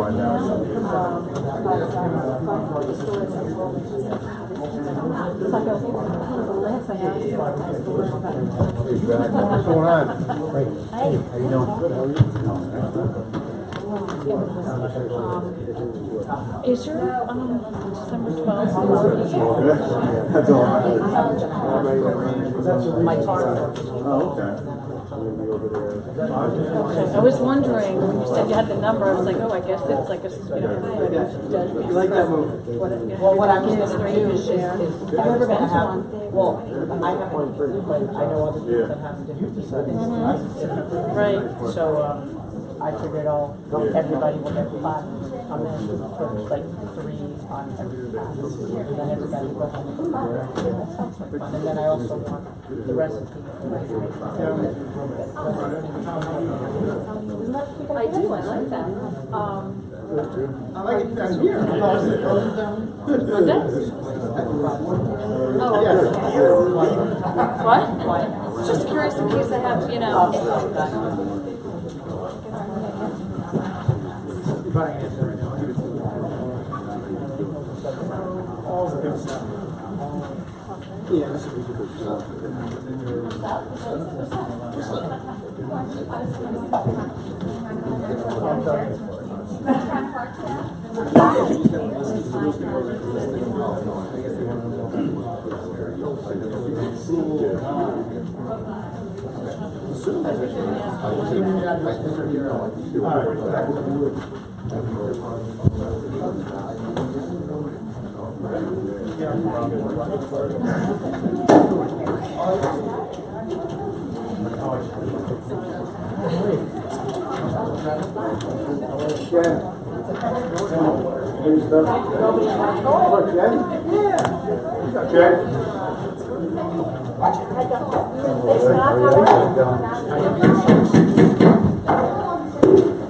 What's going on? Great. Hey. How you doing? Good. How are you? Is your December 12th? That's all. My car. Oh, okay. I was wondering, when you said you had the number, I was like, oh, I guess it's like a, You like that movie? Well, what I'm going to three do to is share. I've never been to one. Well, I haven't, but I know other people that have different facilities. Right. So, I figured everybody will get 5 on this, like 3 on every class. And then everybody will have a and then I also want the recipe. I do, I like that. I like it down here. Monday? Oh, what? Just curious in case I have, you know. Yeah, this would be good.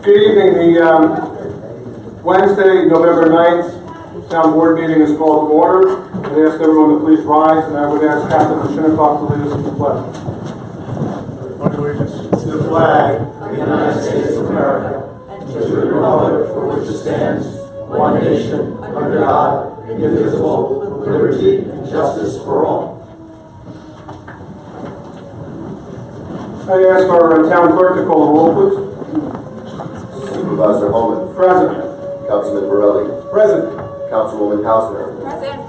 Good evening. The Wednesday, November 9th, town board meeting is called to order. I'd ask everyone to please rise, and I would ask Captain Shinnecock to lead us in the pledge. To the flag of the United States of America, and to the republic for which it stands, one nation, under God, indivisible, with liberty and justice for all. I ask our town clerk to call the roll, please. Supervisor Holman. Present. Councilman Borelli. Present. Councilwoman Hausner. Present.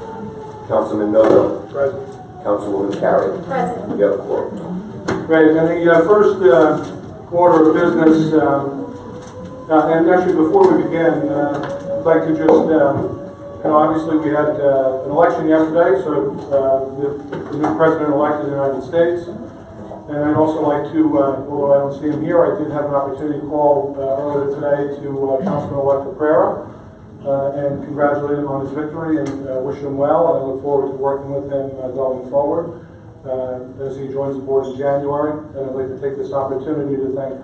Councilman Noto. Present. Councilwoman Carey. Present. You have a quorum. Great. And the first order of business, and actually before we begin, I'd like to just, obviously we had an election yesterday, so the new president-elect of the United States. And I'd also like to, although I don't see him here, I did have an opportunity to call earlier today to Councilman-elect Caprera and congratulate him on his victory and wish him well. And I look forward to working with him going forward as he joins the board in January. And I'd like to take this opportunity to thank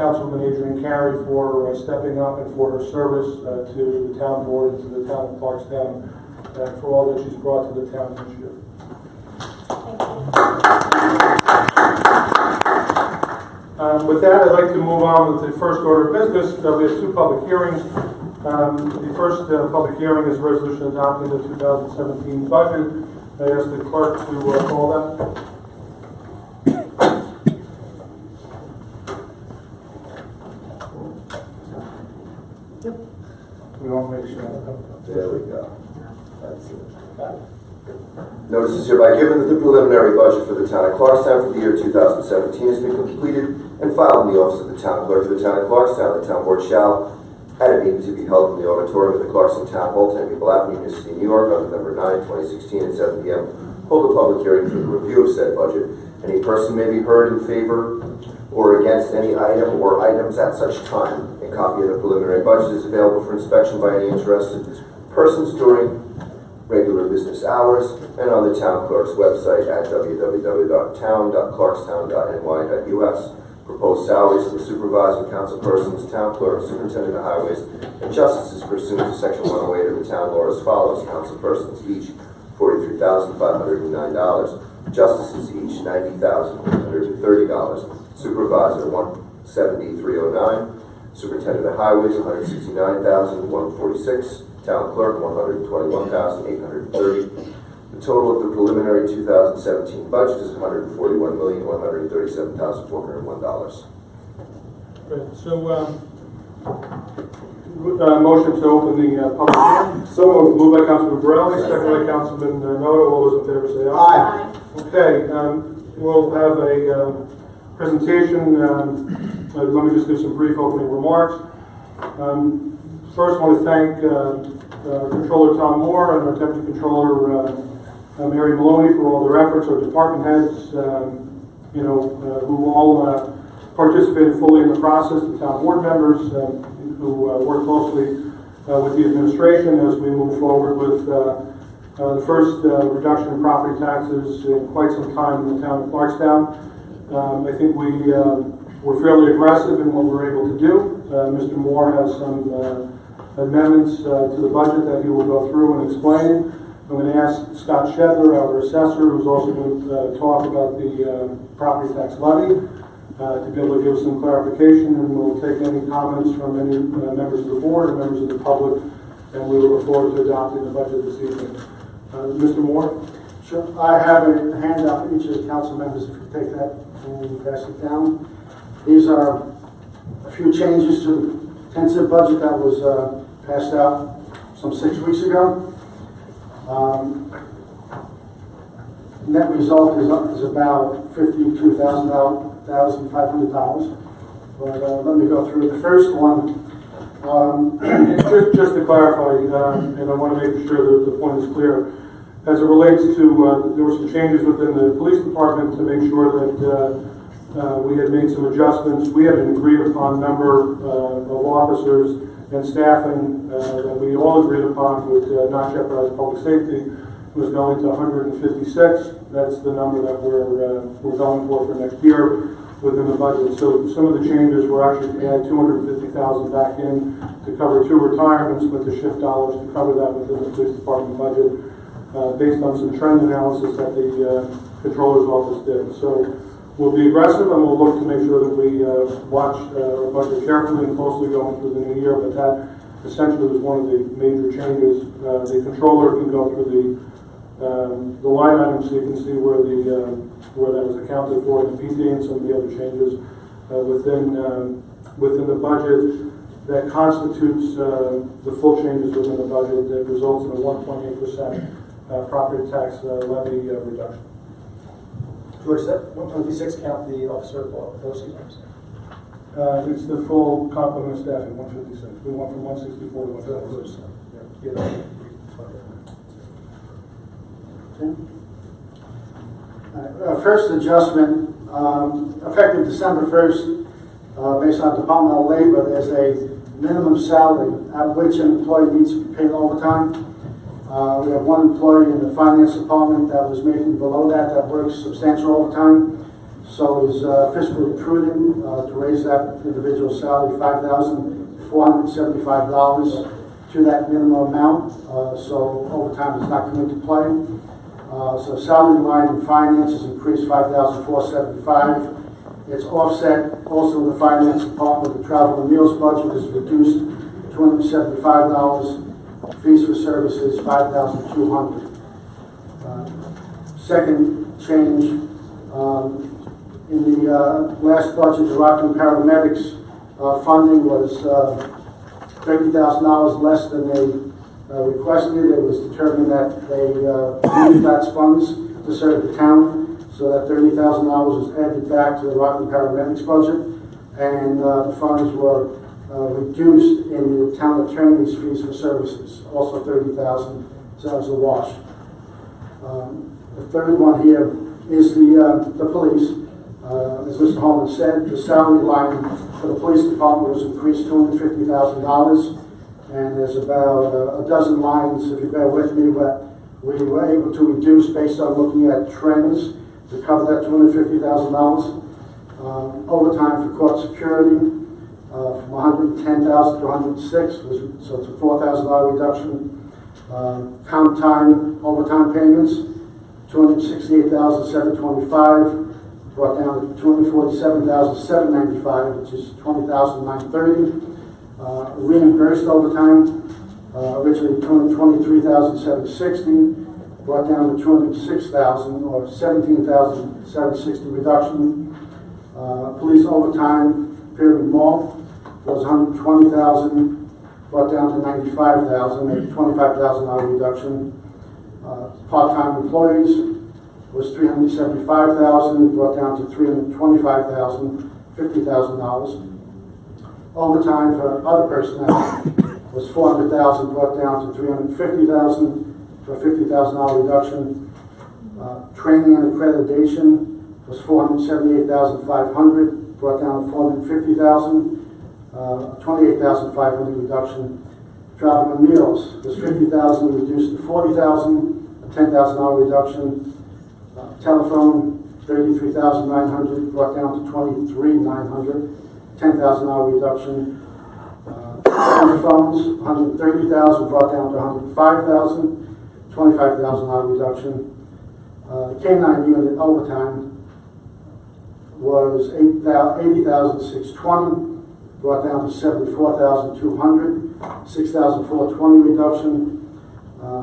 Councilwoman Adrienne Carey for stepping up and for her service to the town board and to the town of Clarkstown for all that she's brought to the town this year. With that, I'd like to move on with the first order of business. We have 2 public hearings. The first public hearing is a resolution adopting the 2017 budget. I ask the clerk to call that. Yep. We want to make sure. There we go. That's it. Notice is hereby given that the preliminary budget for the town of Clarkstown for the year 2017 has been completed and filed in the office of the town clerk for the town of Clarkstown. The town board shall, at a meeting to be held in the auditorium of the Clarkstown Town Hall, 10 Maple Avenue, New City, New York, on November 9, 2016 at 7 p.m. Hold a public hearing for the review of said budget. Any person may be heard in favor or against any item or items at such time. A copy of the preliminary budget is available for inspection by any interested persons during regular business hours and on the town clerk's website at www.town.clarkstown.ny.us. Proposed salaries for supervisor, councilpersons, town clerk, superintendent of highways, and justices pursuant to section 108 of the town law as follows. Councilpersons each $43,509. Justices each $90,830. Supervisor $173,09. Superintendent of Highways, $169,146. Town Clerk, $121,830. The total of the preliminary 2017 budget is $141,137,401. Great. So, motion to open the public hearing. So moved by Councilman Borelli, second by Councilman Noto. All those in favor say aye. Aye. Okay, we'll have a presentation. Let me just do some brief opening remarks. First, I want to thank Controller Tom Moore and our Deputy Controller Mary Maloney for all their efforts, our department heads, who all participated fully in the process, the town board members who work closely with the administration as we move forward with the first reduction in property taxes in quite some time in the town of Clarkstown. I think we were fairly aggressive in what we were able to do. Mr. Moore has some amendments to the budget that he will go through and explain. I'm going to ask Scott Shedler, our assessor, who's also going to talk about the property tax levy, to be able to give some clarification, and we'll take any comments from any members of the board or members of the public, and we will look forward to adopting the budget this evening. Mr. Moore? Sure. I have a handout for each of the council members. If you take that and pass it down. These are a few changes to the intensive budget that was passed out some 6 weeks ago. Net result is about $52,500. But let me go through the first one. Just to clarify, and I want to make sure that the point is clear, as it relates to, there were some changes within the police department to make sure that we had made some adjustments. We had an agreed upon number of officers and staffing that we all agreed upon would not jeopardize public safety. It was going to 156. That's the number that we're going for next year within the budget. So some of the changes were actually to add $250,000 back in to cover 2 retirements, but to shift dollars to cover that within the police department budget based on some trend analysis that the controller's office did. So we'll be aggressive and we'll look to make sure that we watch our budget carefully and closely going through the new year, but that essentially was one of the major changes. The controller can go through the line items so you can see where that was accounted for in the PD and some of the other changes within the budget that constitutes the full changes within the budget that results in a 1.8% property tax levy reduction. George, that 126 count the officer policy names? It's the full complement of staffing, 156. We went from 164 to 156. Yeah. First adjustment, effective December 1st, based on departmental labor, there's a minimum salary at which an employee needs to be paid overtime. We have one employee in the finance department that was making below that works substantial overtime. So it was fiscally prudent to raise that individual's salary $5,475 to that minimum amount. So overtime does not come into play. So salary line in finance is increased $5,475. It's offset also in the finance department. The travel and meals budget is reduced $275. Fees for services $5,200. Second change, in the last budget, the Rockland paramedics funding was $30,000 less than they requested. It was determined that they used that funds to serve the town, so that $30,000 was added back to the Rockland paramedics budget, and the funds were reduced in the town attorney's fees for services, also $30,000, so that was a wash. The third one here is the police. As Mr. Holman said, the salary line for the police department was increased $250,000, and there's about a dozen lines, if you bear with me, that we were able to reduce based on looking at trends to cover that $250,000. Overtime for court security from $110,000 to $106,000, so it's a $4,000 reduction. Comp time overtime payments $268,725. brought down to $247,795, which is $20,930. Reimbursed overtime, originally $223,760, brought down to $206,000 or $17,760 reduction. Police overtime, Pyramid Mall, was $120,000, brought down to $95,000, a $25,000 reduction. Part-time employees was $375,000, brought down to $325,000, $50,000. Overtime for other personnel was $400,000, brought down to $350,000 for a $50,000 reduction. Training and accreditation was $478,500, brought down to $450,000, $28,500 reduction. Travel and meals was $50,000, reduced to $40,000, a $10,000 reduction. Telephone, $33,900, brought down to $23,900, $10,000 reduction. Phones, $130,000, brought down to $105,000, $25,000 reduction. The K-9 unit overtime was $80,620, brought down to $74,200, $6,420 reduction.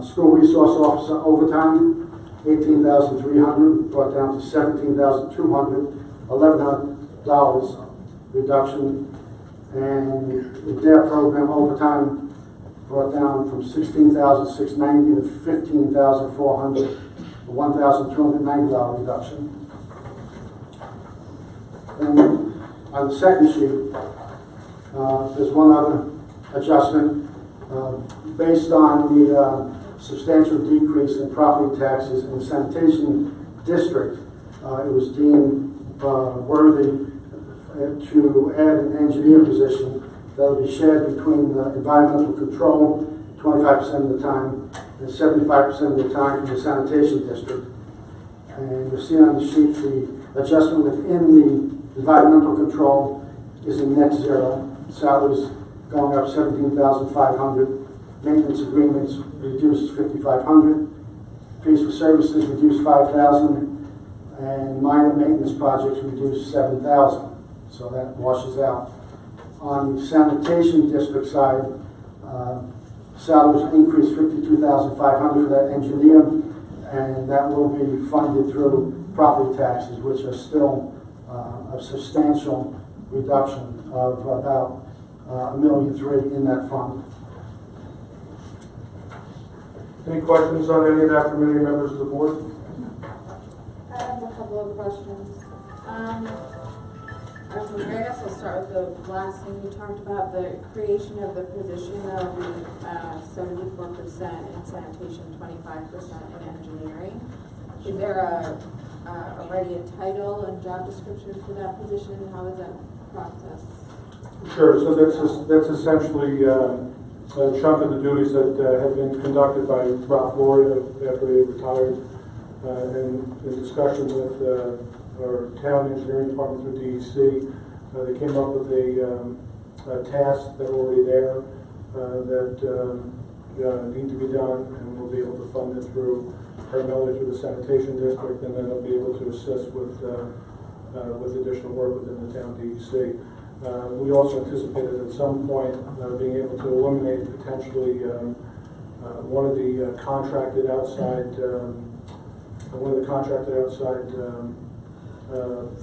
School resource officer overtime, $18,300, brought down to $17,200, $1,100 reduction. And the DARE program overtime brought down from $16,690 to $15,400, a $1,290 reduction. And on the second sheet, there's one other adjustment. Based on the substantial decrease in property taxes in the sanitation district, it was deemed worthy to add an engineer position that will be shared between the environmental control 25% of the time and 75% of the time from the sanitation district. And you'll see on the sheet the adjustment within the environmental control is a net zero. Salaries going up $17,500. Maintenance agreements reduced $5,500. Fees for services reduced $5,000, and minor maintenance projects reduced $7,000. So that washes out. On the sanitation district side, salaries increased $52,500 for that engineer, and that will be funded through property taxes, which are still a substantial reduction of about $1.3 million in that fund. Any questions on any of that from any members of the board? I have a couple of questions. I guess I'll start with the last thing you talked about, the creation of the position of 74% in sanitation, 25% in engineering. Is there already a title and job description for that position? How is that process? Sure. So that's essentially a chunk of the duties that have been conducted by Ralph Laurie after he retired, in discussion with our town engineering department through DEC. They came up with a task that are already there that need to be done, and we'll be able to fund it primarily through the sanitation district, and then they'll be able to assist with additional work within the town DEC. We also anticipated at some point being able to eliminate potentially one of the contracted outside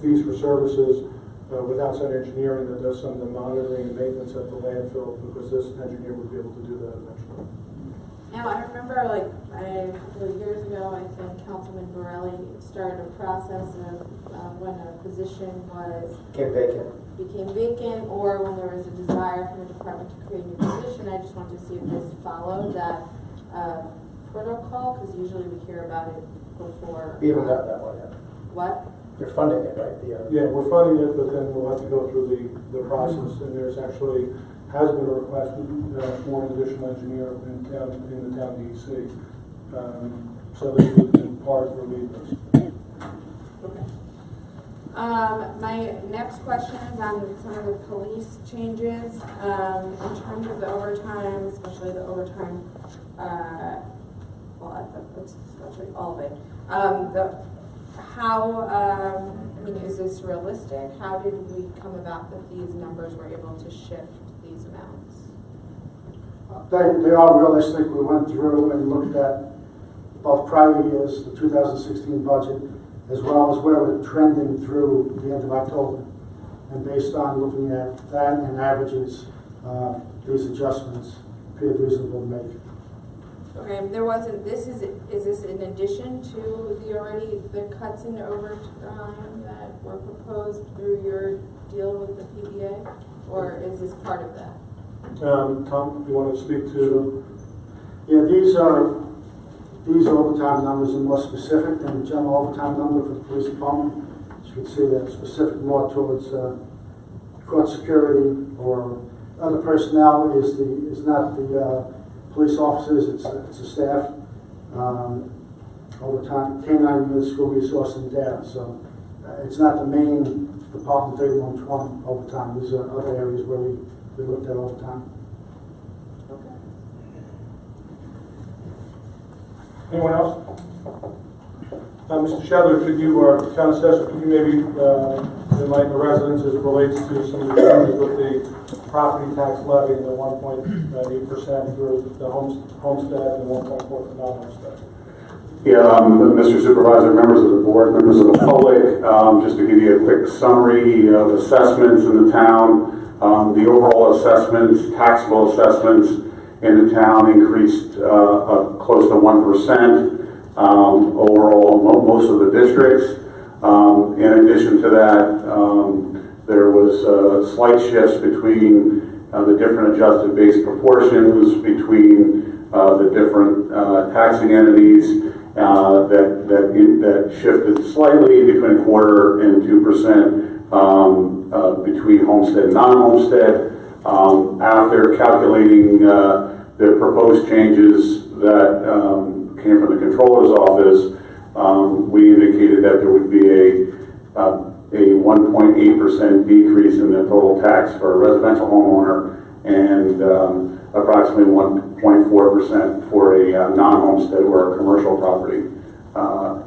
fees for services with outside engineering that does some of the monitoring and maintenance at the landfill, because this engineer would be able to do that eventually. Now, I remember a couple of years ago, I think Councilman Borelli started a process of when a position became vacant, or when there was a desire from the department to create a new position. I just wanted to see if this followed that protocol, because usually we hear about it before. We haven't got that one yet. What? You're funding it, right? Yeah, we're funding it, but then we'll have to go through the process, and there's actually has been a request for an additional engineer in the town DEC, so that we can part relieve this. Okay. My next question is on some of the police changes. In terms of the overtime, especially the overtime, well, that's actually all of it. How mean, is this realistic? How did we come about that these numbers were able to shift these amounts? They are realistic. We went through and looked at both prior years, the 2016 budget, as well as where we're trending through the end of October. And based on looking at that and averages, these adjustments appeared reasonable to make. Okay, there wasn't, is this in addition to the cuts in overtime that were proposed through your deal with the PBA? Or is this part of that? Tom, you want to speak to? Yeah, these overtime numbers are more specific than the general overtime number for the police department. As you can see, they're specific more towards court security or other personnel. Is not the police officers, it's the staff. Overtime, K-9 unit, school resource and data. So it's not the main Department 3120 overtime. These are other areas where we looked at overtime. Okay. Anyone else? Mr. Shedler, could you, Town Assessor, could you maybe enlighten the residents as it relates to some of the changes with the property tax levy and the 1.8% for the homestead and the 1.4% for non-homestead? Yeah, Mr. Supervisor, members of the board, members of the public, just to give you a quick summary of assessments in the town, the overall assessments, taxable assessments in the town increased close to 1%. Overall, most of the districts. In addition to that, there was slight shifts between the different adjusted base proportions between the different taxing entities that shifted slightly between 1/4 and 2% between homestead and non-homestead. After calculating the proposed changes that came from the controller's office, we indicated that there would be a 1.8% decrease in the total tax for a residential homeowner and approximately 1.4% for a non-homestead or a commercial property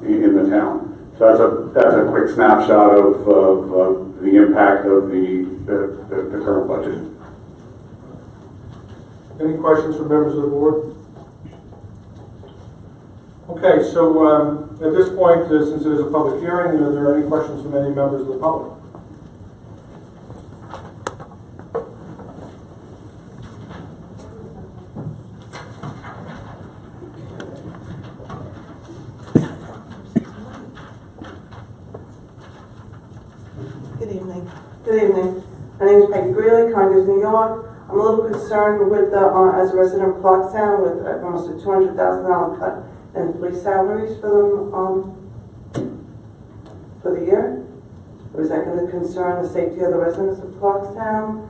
in the town. So that's a quick snapshot of the impact of the current budget. Any questions from members of the board? Okay, so at this point, since it is a public hearing, are there any questions from any members of the public? Good evening. Good evening. My name is Peggy Greeley, Conyers, New York. I'm a little concerned with the, as a resident of Clarkstown, with almost a $200,000 cut in police salaries for them for the year. Is that going to concern the safety of the residents of Clarkstown?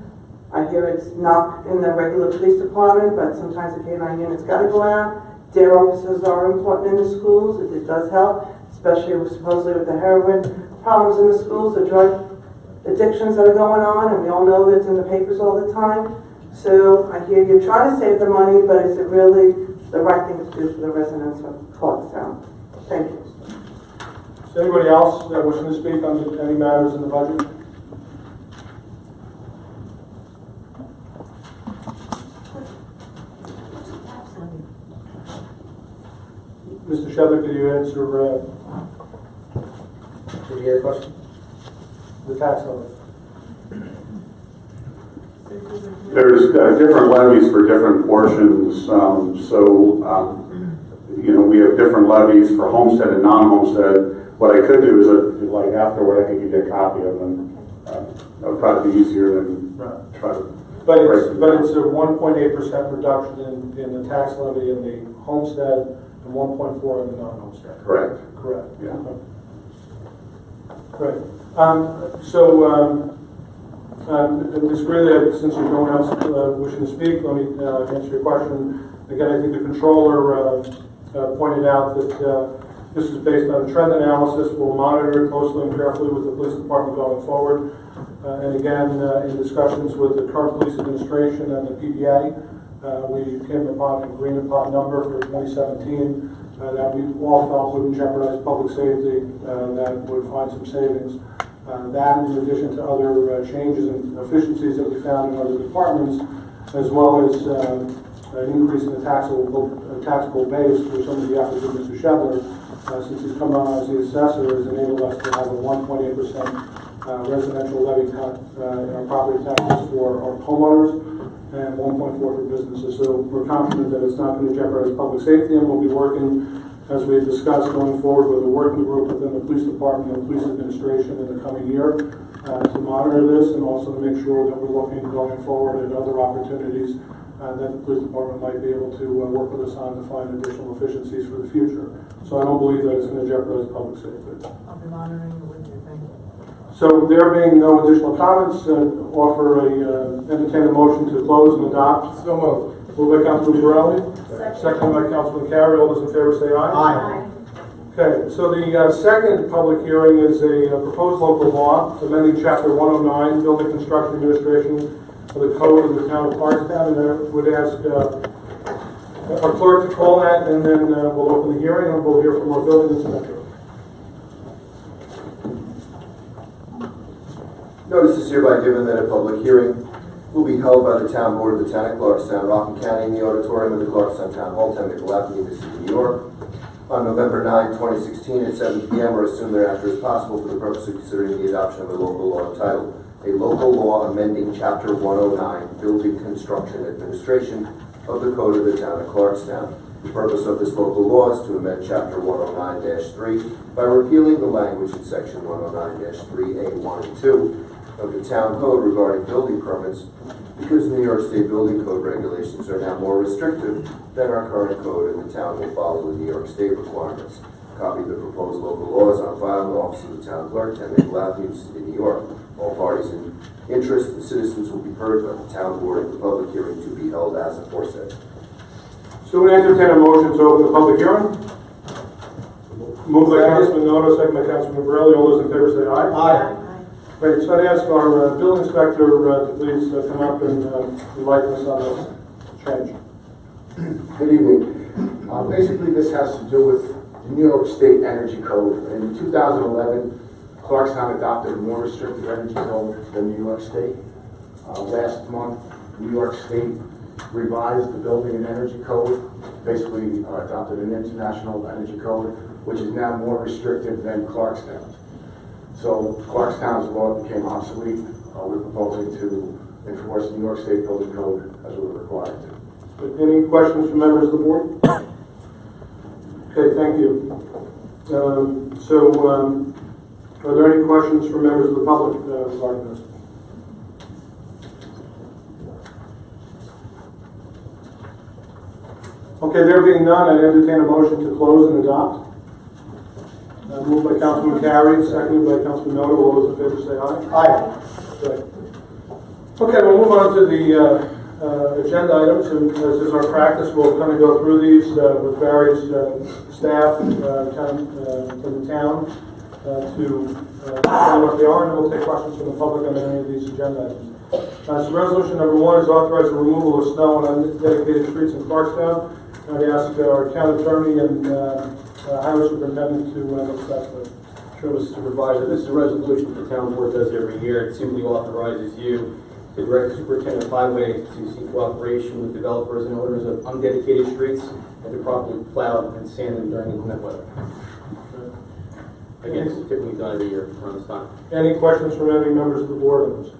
I hear it's not in the regular police department, but sometimes the K-9 unit's got to go out. DARE officers are important in the schools. It does help, especially supposedly with the heroin problems in the schools, the drug addictions that are going on, and we all know that it's in the papers all the time. So I hear you're trying to save the money, but is it really the right thing to do for the residents of Clarkstown? Thank you. Is there anybody else wishing to speak on any matters in the budget? Mr. Shedler, could you answer Did you get a question? the tax levy. There's different levies for different portions, you know, we have different levies for homestead and non-homestead. What I could do is, like afterward, I could give you a copy of them. That would probably be easier than try to. But it's a 1.8% reduction in the tax levy in the homestead and 1.4 in the non-homestead. Correct. Correct. Yeah. Okay. Great. Ms. Greeley, since there's no one else wishing to speak, let me answer your question. Again, I think the controller pointed out that this is based on a trend analysis. We'll monitor it closely and carefully with the police department going forward. And again, in discussions with the current police administration and the PBA, we came upon an agreed upon number for 2017 that we all felt wouldn't jeopardize public safety, that would find some savings. That, in addition to other changes and efficiencies that we found in other departments, as well as an increase in the taxable base for some of the efforts of Mr. Shedler, since he's come on as the assessor, has enabled us to have a 1.8% residential levy cut in our property taxes for our homeowners, and 1.4 for businesses. So we're confident that it's not going to jeopardize public safety, and we'll be working, as we had discussed, going forward with a working group within the police department and police administration in the coming year to monitor this, and also to make sure that we're looking going forward at other opportunities that the police department might be able to work with us on to find additional efficiencies for the future. So I don't believe that it's going to jeopardize public safety. I'll be monitoring the winter thing. So there being no additional comments, offer entertain a motion to close and adopt. So moved. Moved by Councilman Borelli, seconded by Councilman Carey. All those in favor say aye. Aye. Okay, so the second public hearing is a proposed local law amending Chapter 109, Building Construction Administration of the Code of the Town of Clarkstown, and I would ask our clerk to call that, and then we'll open the hearing, and we'll hear from our building inspector. Notice is hereby given that a public hearing will be held by the Town Board of the Town of Clarkstown, Rockland County, in the auditorium of the Clarkstown Town Hall, 10 Maple Avenue, the city of New York, on November 9, 2016 at 7 p.m. or as soon thereafter as possible for the purpose of considering the adoption of a local law entitled A Local Law Amending Chapter 109, Building Construction Administration of the Code of the Town of Clarkstown. The purpose of this local law is to amend Chapter 109-3 by repealing the language in Section 109-3A1 and 2 of the Town Code regarding building permits, because New York State Building Code regulations are now more restrictive than our current code, and the town will follow the New York State requirements. A copy of the proposed local law is on file in the office of the Town Clerk, 10 Maple Avenue, City, New York. All parties in interest and citizens will be heard by the Town Board at the public hearing to be held as aforesaid. So we entertain a motion to open the public hearing. Moved by Councilman Noto, second by Councilman Borelli. All those in favor say aye. Aye. Great, so I'd ask our building inspector to please come up and enlighten us on this change. Good evening. Basically, this has to do with the New York State Energy Code. In 2011, Clarkstown adopted a more restrictive energy code than New York State. Last month, New York State revised the Building and Energy Code, basically adopted an international energy code, which is now more restrictive than Clarkstown's. So Clarkstown's law became obsolete. We're proposing to enforce New York State Building Code as we're required to. Any questions from members of the board? Okay, thank you. Are there any questions from members of the public regarding this? Okay, there being none, I entertain a motion to close and adopt. Moved by Councilman Carey, seconded by Councilman Noto. All those in favor say aye. Aye. Okay, we'll move on to the agenda items, and as is our practice, we'll kind of go through these with various staff from the town to tell what they are, and we'll take questions from the public on any of these agenda items. So resolution number 1 is authorize the removal of snow on undedicated streets in Clarkstown. I'd ask our town attorney and highway superintendent to discuss this. Sure, Mr. Supervisor. This is a resolution the town board does every year. It simply authorizes you to direct the superintendent of highways to seek cooperation with developers and owners of undedicated streets and to properly plow and sand them during inclement weather. Again, it's typically done every year around this time. Any questions from any members of the board on this?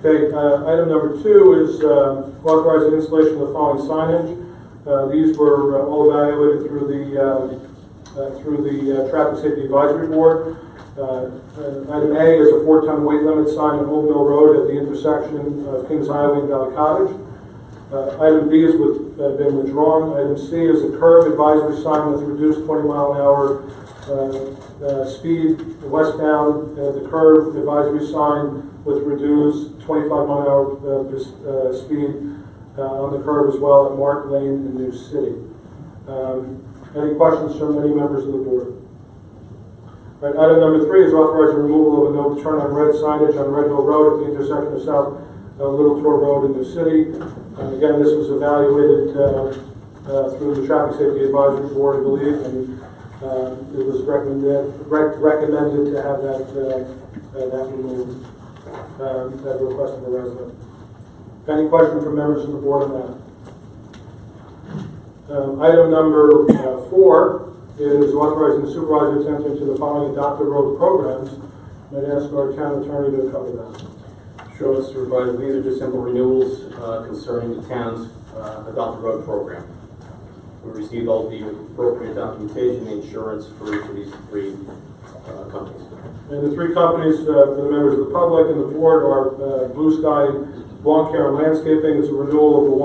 Okay, item number 2 is authorize the installation of the following signage. These were all evaluated through the Traffic Safety Advisory Board. Item A is a 4-ton weight limit sign on Old Mill Road at the intersection of Kings Highway and Valley Cottage. Item B has been withdrawn. Item C is a curb advisory sign with reduced 20-mile-an-hour speed westbound. The curb advisory sign with reduced 25-mile-an-hour speed on the curb as well at Mark Lane in New City. Any questions from any members of the board? All right, item number 3 is authorize the removal of a no turn on red signage on Red Hill Road at the intersection of South Little Tour Road in New City. Again, this was evaluated through the Traffic Safety Advisory Board, I believe, and it was recommended to have that removed, at the request of a resident. Any question from members of the board on that? Item number 4 is authorizing the supervisor to enter into the following adopted road programs. I'd ask our town attorney to cover that. Sure, Mr. Supervisor, these are just simple renewals concerning the town's adopted road program. We received all the appropriate documentation, and insurance for each of these 3 companies. And the 3 companies, for the members of the public and the board, are Blue Sky Lawn Care and Landscaping. It's a renewal of a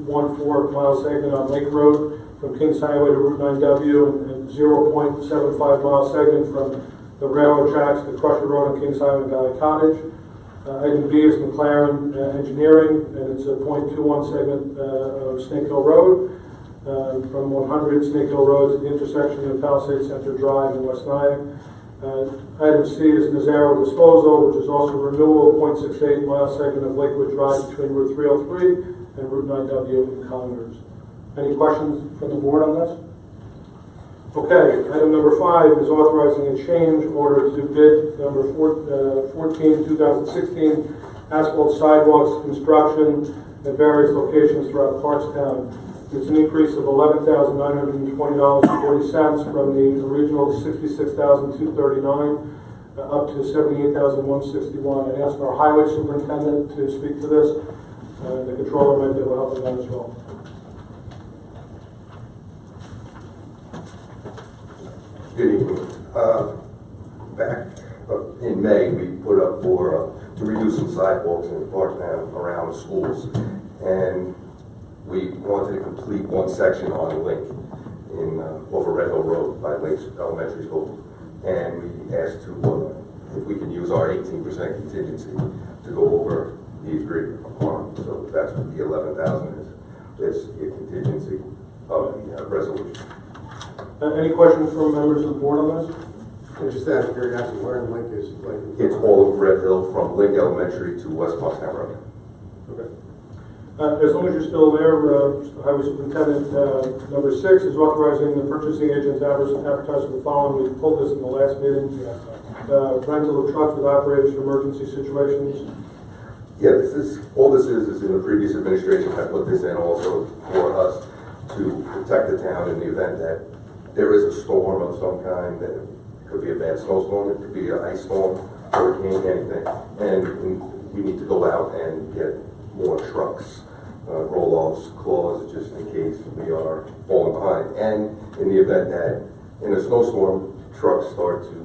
1.14 mile segment on Lake Road from Kings Highway to Route 9W and 0.75 mile segment from the railroad tracks to Crusher Road and Kings Highway and Valley Cottage. Item B is McLaren Engineering, and it's a 0.21 segment of Snake Hill Road. From 100 Snake Hill Road to the intersection of Palisade Center Drive in West Nyack. Item C is Nazaro Disposal, which is also renewal of 0.68 mile segment of Lakewood Drive between Route 303 and Route 9W in Conyers. Any questions from the board on this? Okay, item number 5 is authorizing a change order to bid number 14, 2016, asphalt sidewalks construction at various locations throughout Clarkstown. It's an increase of $11,920.40 from the original $66,239 up to $78,161. I asked our highway superintendent to speak to this. The controller might be able to help with that as well. Good evening. Back in May, we put up to redo some sidewalks in Clarkstown around the schools, and we wanted to complete one section on Link over Red Hill Road by Link's Elementary School, and we asked if we can use our 18% contingency to go over the agreed upon. So that's what the 11,000 is. It's a contingency of the resolution. Any questions from members of the board on this? Just out of curiosity, where in Link is like? It's all of Red Hill from Link Elementary to West Clarkstown Road. Okay. As long as you're still there, Highway Superintendent, number 6 is authorizing the purchasing agent to advertise for the following. We pulled this in the last meeting. Rental of trucks with operators for emergency situations. Yeah, all this is in the previous administration had put this in also for us to protect the town in the event that there is a storm of some kind. That it could be a bad snowstorm, it could be an ice storm, hurricane, anything. And we need to go out and get more trucks, roll-offs, claws, just in case we are falling behind. And in the event that in a snowstorm, trucks start to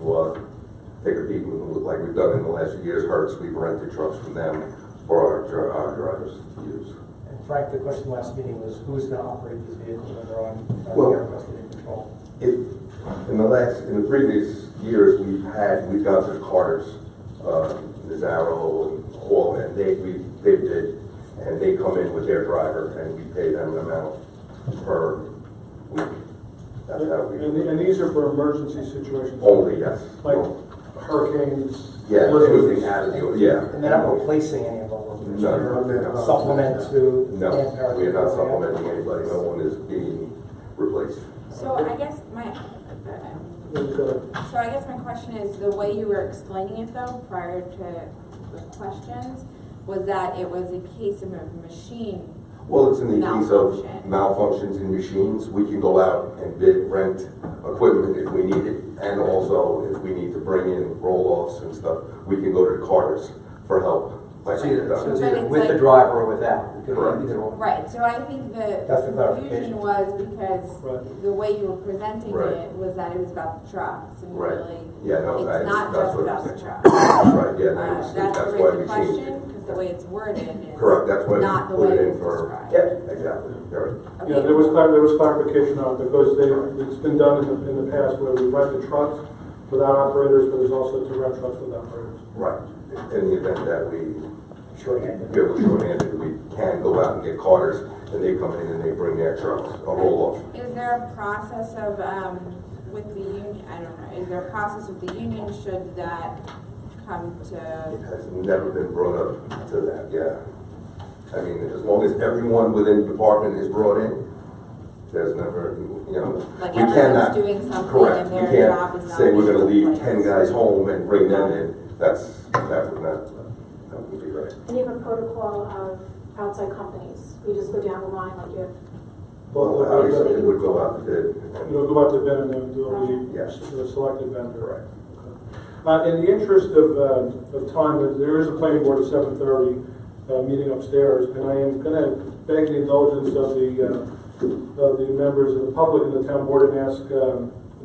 take a beating like we've done in the last few years, Hertz, we've rented trucks from them for our drivers to use. And Frank, the question last meeting was who's going to operate these vehicles when they're on air custody and control? In the previous years, we've gone to the Carters, Nazaro, and all, and they bid, and they come in with their driver, and we pay them an amount per week. That's how we. And these are for emergency situations. Only, yes. Like hurricanes. Yeah, anything out of the yeah. And they're not replacing any of our workers. No. They're supplement to. No, we are not supplementing anybody. No one is being replaced. So I guess my question is, the way you were explaining it though, prior to the questions, was that it was a case of a machine. Well, it's in the case of malfunctions in machines. We can go out and rent equipment if we need it, and also if we need to bring in roll-offs and stuff, we can go to the Carters for help. Like So it's either with the driver or without. Right, so I think the confusion was because the way you were presenting it was that it was about the trucks, and really, it's not just about the trucks. Right, yeah, that's why the question, because the way it's worded is correct. That's why not the we put way it in it's for. described. Yeah, exactly. Right. Okay. Yeah, there was clarification on it because it's been done in the past where we rent the trucks without operators, but there's also to rent trucks with operators. Right. In the event that we Short-handed. We can go out and get Carters, and they come in and they bring their trucks, a roll-off. Is there a process of, with the union, I don't know, is there a process with the union should that come to? It has never been brought up to that, yeah. I mean, as long as everyone within the department is brought in, There's never, you know, Like we everyone's cannot, doing something correct, and we their job can't is not say we're gonna being leave 10 replaced. guys home and bring them in. That would be right. And you have a protocol of outside companies. You just go down the line like you have. Well, Obviously, it would go out to bid. You'll go out to bid and then do Yes. the selected vendor. Correct. In the interest of time, there is a planning board at 7:30 meeting upstairs, and I am going to beg the indulgence of the members of the public in the town board and ask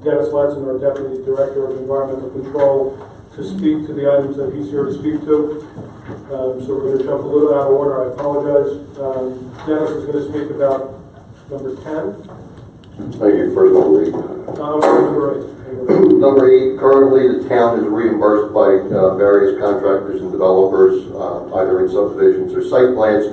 Dennis Ledson, our Deputy Director of Environmental Control, to speak to the items that he's here to speak to. So we're going to jump a little out of order. I apologize. Dennis is going to speak about number 10. Thank you. First number 8. Number 8. Number 8, currently the town is reimbursed by various contractors and developers, either in subdivisions or site plans,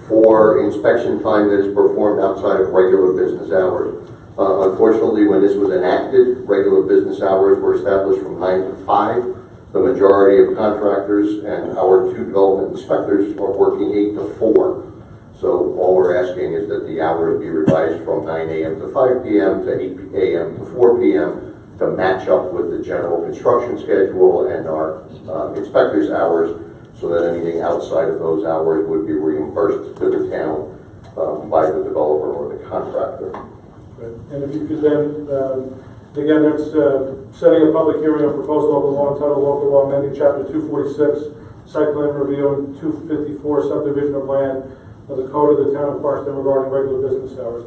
for inspection time that is performed outside of regular business hours. Unfortunately, when this was enacted, regular business hours were established from 9 to 5. The majority of contractors and our 2 development inspectors are working 8 to 4. So all we're asking is that the hours be revised from 9 a.m. to 5 p.m. to 8 a.m. to 4 p.m. to match up with the general construction schedule and our inspectors' hours, so that anything outside of those hours would be reimbursed to the town by the developer or the contractor. Right. And if you could then, again, that's setting a public hearing on proposed local law entitled Local Law Amending Chapter 246, Site Plan Review, and 254, Subdivision of Land of the Code of the Town of Clarkstown regarding regular business hours.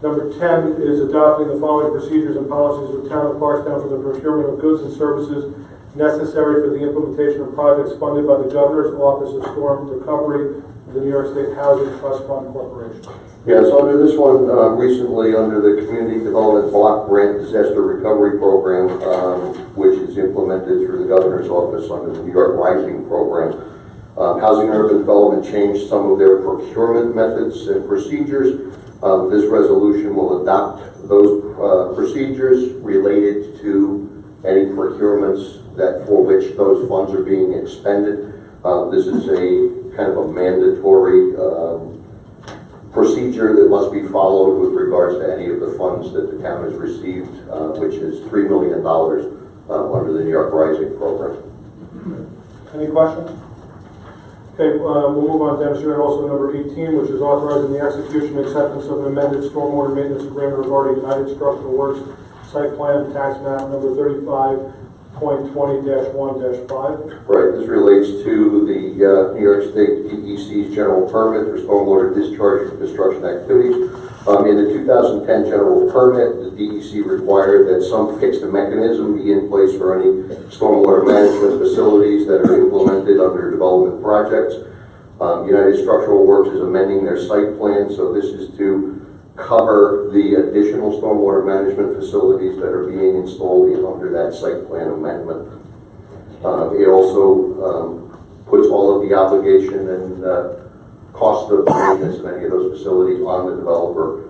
Number 10 is adopting the following procedures and policies of the Town of Clarkstown for the procurement of goods and services necessary for the implementation of projects funded by the Governor's Office of Storm Recovery of the New York State Housing Trust Fund Corporation. Yes, under this one, recently under the Community Development Block Grant Disaster Recovery Program, which is implemented through the Governor's Office under the New York Rising Program, Housing and Urban Development changed some of their procurement methods and procedures. This resolution will adopt those procedures related to any procurements for which those funds are being expended. This is a kind of a mandatory procedure that must be followed with regards to any of the funds that the town has received, which is $3 million under the New York Rising Program. Any questions? Okay, we'll move on, Dennis. You had also number 18, which is authorizing the execution and acceptance of an amended stormwater maintenance agreement regarding United Structural Works site plan tax map number 35.20-1-5. Right, this relates to the New York State DEC's general permit for stormwater discharge from construction activities. In the 2010 general permit, the DEC required that some fixed mechanism be in place for any stormwater management facilities that are implemented under development projects. United Structural Works is amending their site plan, so this is to cover the additional stormwater management facilities that are being installed under that site plan amendment. It also puts all of the obligation and cost of maintenance of any of those facilities on the developer,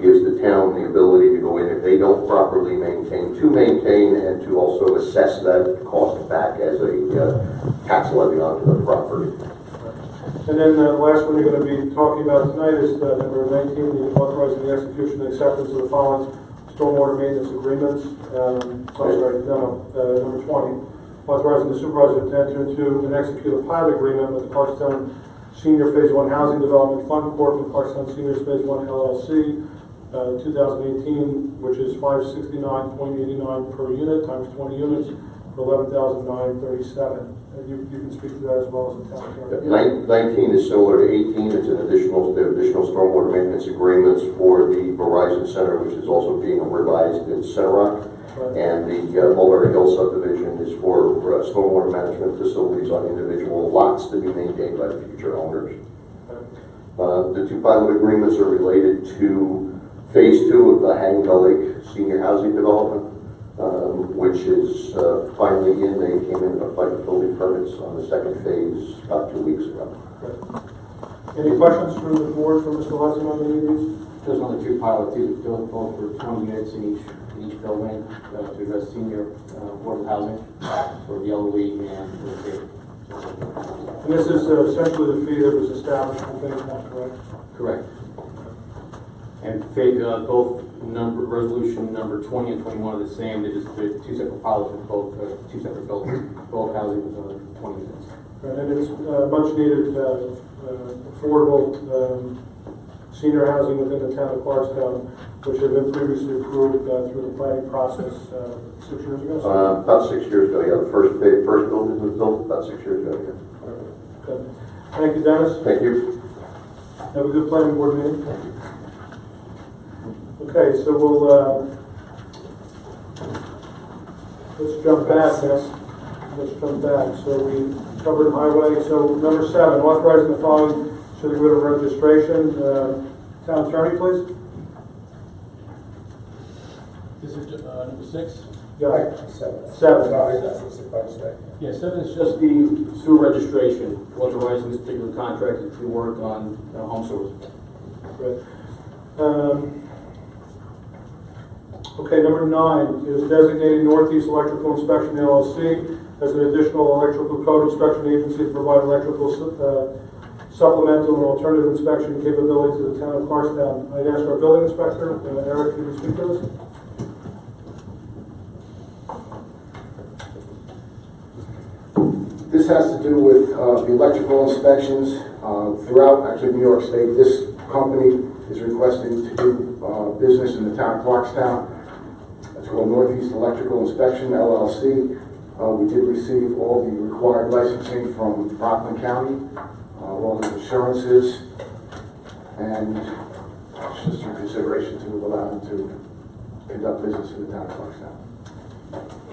gives the town the ability to go in if they don't properly maintain, to maintain and to also assess that cost back as a tax levy onto the property. And then the last one you're going to be talking about tonight is number 19, the authorizing the execution and acceptance of the following stormwater maintenance agreements. Number 20, authorizing the supervisor to enter into and execute a pilot agreement with the Clarkstown Senior Phase 1 Housing Development Fund Corp. and Clarkstown Seniors Phase 1 LLC, 2018, which is $569.89 per unit times 20 units for $11,937. You can speak to that as well as the town attorney. 19 is similar to 18. It's an additional stormwater maintenance agreements for the Verizon Center, which is also being revised in Center Rock. Right. And the Mulberry Hill subdivision is for stormwater management facilities on individual lots to be maintained by the future owners. The 2 pilot agreements are related to Phase 2 of the Hanging Lake Senior Housing Development, which is finally in. They came in and applied for building permits on the 2nd phase about 2 weeks ago. Right. Any questions from the board for Mr. Hudson on any of these? Those are the 2 pilot, both for 20 units in each building to address senior affordable housing for the elderly and for the state. And this is essentially the fee that was established for phase 1, correct? Correct. And both resolution number 20 and 21 are the same. They're just two separate pilots with both two separate buildings. Both housing was 20 units. Right, and it's much needed affordable senior housing within the town of Clarkstown, which had been previously approved through the planning process 6 years ago. About 6 years ago, yeah. The first building was built about 6 years ago, yeah. Okay. Thank you, Dennis. Thank you. Have a good planning board meeting. Okay, so we'll let's jump back now. Let's jump back. So we covered highway. So number 7, authorizing the following to get rid of registration. Town attorney, please. This is number 6? Yeah. 7. 7. No, that's by mistake. Yeah, 7 is just the sewer registration, authorizing this particular contractor to work on home sewers. Right. Okay, number 9 is designating Northeast Electrical Inspection LLC as an additional electrical code inspection agency to provide electrical supplemental and alternative inspection capability to the town of Clarkstown. I'd ask our building inspector, Eric, can you speak to this? This has to do with the electrical inspections throughout, actually, New York State. This company is requesting to do business in the town of Clarkstown. It's called Northeast Electrical Inspection, LLC. We did receive all the required licensing from Rockland County, all the insurances, and it's just a consideration to allow them to conduct business in the town of Clarkstown.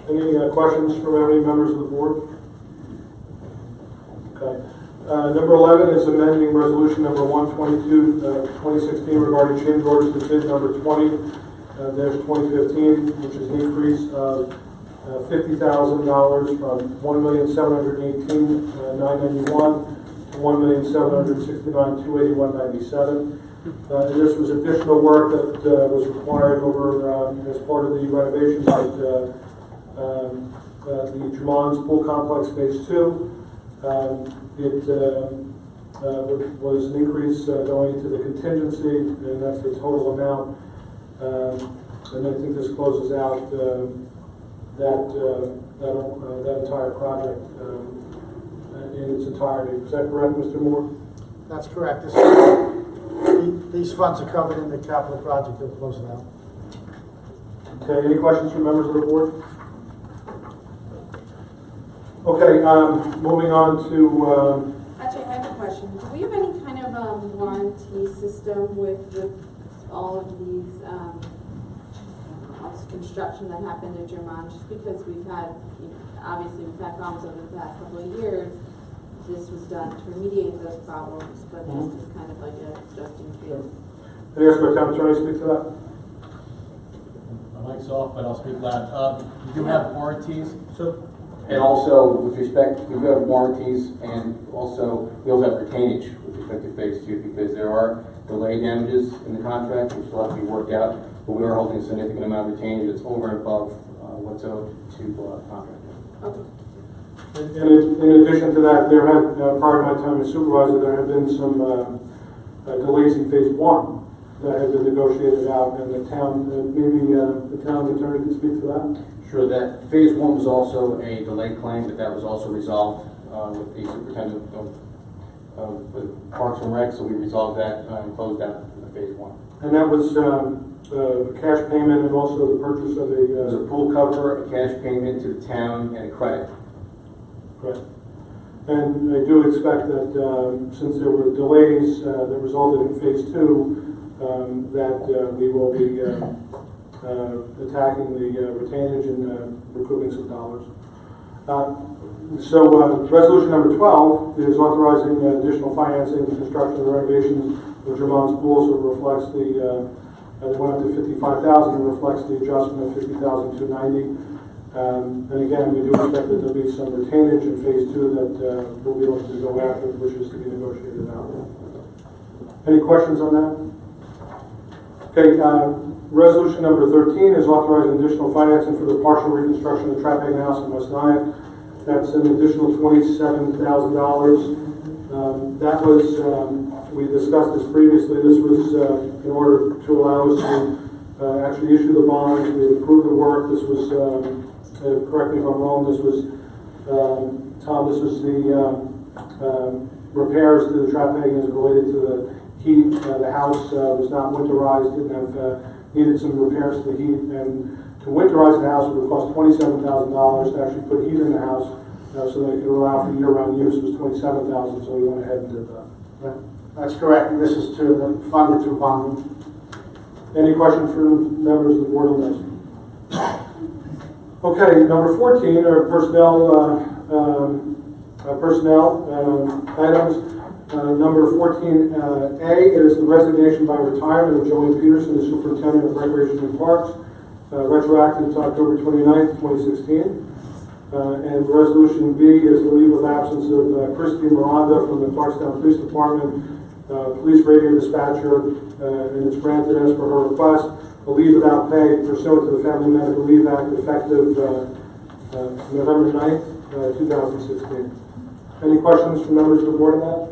Any questions from any members of the board? Okay. Number 11 is amending resolution number 122, 2016 regarding change orders to bid number 20-2015, which is an increase of $50,000 from $1,718,991 to $1,769,281.97. And this was additional work that was required over as part of the renovations at the Drummond's Pool Complex Phase 2. It was an increase going into the contingency, and that's the total amount. And I think this closes out that entire project in its entirety. Is that correct, Mr. Moore? That's correct. These funds are covered in the capital project that closes out. Okay, any questions from members of the board? Okay, moving on to... Actually, I have a question. Do we have any kind of warranty system with all of these all this construction that happened at Drummond? Just because we've had, obviously we've had problems over the past couple of years. This was done to remediate those problems, but this is kind of like a just in case. Can I ask our town attorney to speak to that? My mic's off, but I'll speak loud. We do have warranties. And also, with respect, we do have warranties, and also, we also have retainage with respect to Phase 2, because there are delay damages in the contract, which will have to be worked out, but we are holding a significant amount of retainage that's over and above what's owed to contractor. Okay. In addition to that, there had, prior to my time as supervisor, there have been some delays in Phase 1 that have been negotiated out, and the town, maybe the town attorney can speak to that? Sure, that Phase 1 was also a delay claim, but that was also resolved with the superintendent of Parks and Rec, so we resolved that and closed out Phase 1. And that was a cash payment and also the purchase of It was a pool cover, a cash payment to the town, and a credit. Correct. And I do expect that since there were delays that resulted in Phase 2, that we will be attacking the retainage and recouping some dollars. Resolution number 12 is authorizing additional financing and construction and renovations of Drummond's pools. It reflects they went up to $55,000. It reflects the adjustment of $50,290. And again, we do expect that there'll be some retainage in Phase 2 that we'll be able to go after, which is to be negotiated out. Any questions on that? Okay, resolution number 13 is authorizing additional financing for the partial reconstruction of the Trap Hagen House in West Nyack. That's an additional $27,000. That was we discussed this previously. This was in order to allow us to actually issue the bonds, we approve the work. This was, correct me if I'm wrong, this was, Tom, this was the repairs to the trap hangings related to the heat. The house was not winterized, didn't have, needed some repairs to the heat, and to winterize the house would have cost $27,000. To actually put heat in the house so that it could allow for year-round use was $27,000, so we went ahead and did that. Right. That's correct, and this is to fund it through bonding. Any questions from members of the board on this? Okay, number 14 are personnel items. Number 14A is the resignation by retirement of Joanne Peterson, the Superintendent of Recreation and Parks, retroactive to October 29th, 2016. And resolution B is the leave of absence of Christy Miranda from the Clarkstown Police Department, police radio dispatcher, and it's granted as per her request. A leave without pay pursuant to the Family Medical Leave Act effective November 9th, 2016. Any questions from members of the board on that?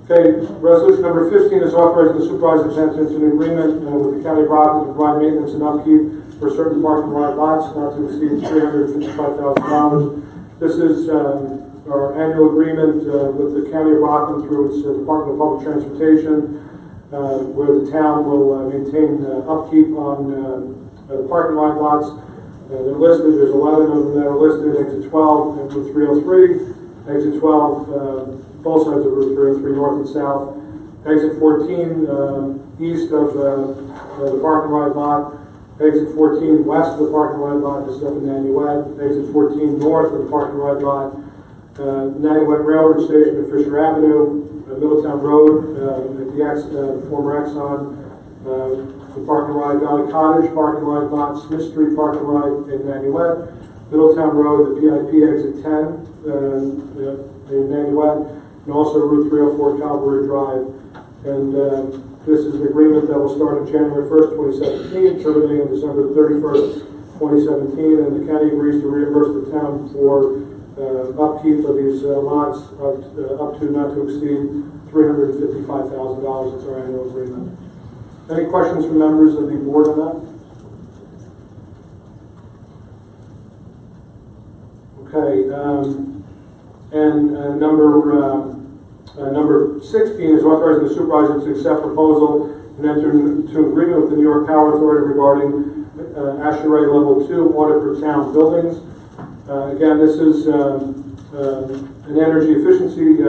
Okay, resolution number 15 is authorizing the supervisor to enter into an agreement with the County of Rockland to provide maintenance and upkeep for certain parking lot lots not to exceed $355,000. This is our annual agreement with the County of Rockland through its Department of Public Transportation, where the town will maintain upkeep on the parking lot lots. They're listed, there's 11 of them that are listed, exit 12 and Route 303, exit 12, both sides of Route 303, north and south, exit 14 east of the parking lot, exit 14 west of the parking lot is up in Nanuet, exit 14 north of the parking lot, Nanuet Railroad Station at Fisher Avenue, Middletown Road at the former Exxon, the parking lot, Valley Cottage parking lot, Smith Street parking lot in Nanuet, Middletown Road, the PIP exit 10 in Nanuet, and also Route 304 Calvary Drive. And this is an agreement that will start on January 1st, 2017, terminating on December 31st, 2017, and the county agrees to reimburse the town for upkeep of these lots up to not to exceed $355,000. It's our annual agreement. Any questions from members of the board on that? Okay, and number 16 is authorizing the supervisor to accept proposal and enter into agreement with the New York Power Authority regarding ASHRAE Level 2 audit for town buildings. Again, this is an energy efficiency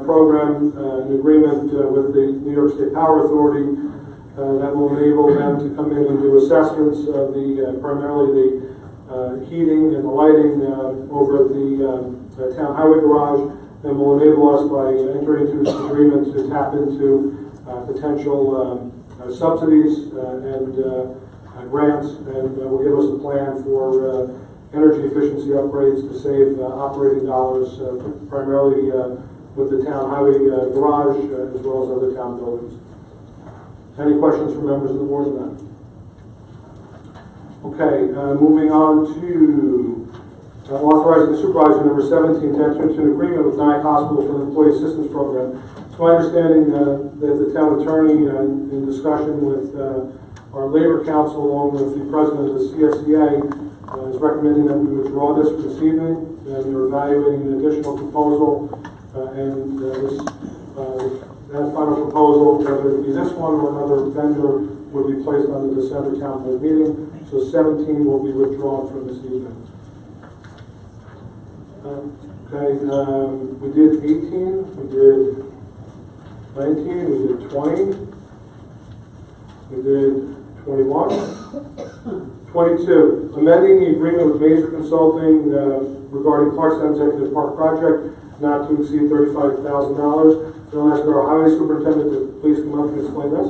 program, an agreement with the New York State Power Authority that will enable them to come in and do assessments of the primarily the heating and the lighting over the town highway garage, and will enable us by entering into this agreement to tap into potential subsidies and grants, and will give us a plan for energy efficiency upgrades to save operating dollars, primarily with the town highway garage as well as other town buildings. Any questions from members of the board on that? Okay, moving on to authorizing the supervisor, number 17, to enter into an agreement with Nyack Hospital for the Employee Assistance Program. It's my understanding that the town attorney, in discussion with our labor council along with the president of the CSEA, is recommending that we withdraw this for this evening, and they're evaluating an additional proposal, and that final proposal, whether it be this one or another vendor, will be placed on the December town board meeting. So 17 will be withdrawn from this evening. Okay, we did 18, we did 19, we did 20, we did 21, 22. Amending the agreement with Major Consulting regarding Clarkstown Executive Park Project, not to exceed $35,000. So I'll ask our highway superintendent to please come up and explain this.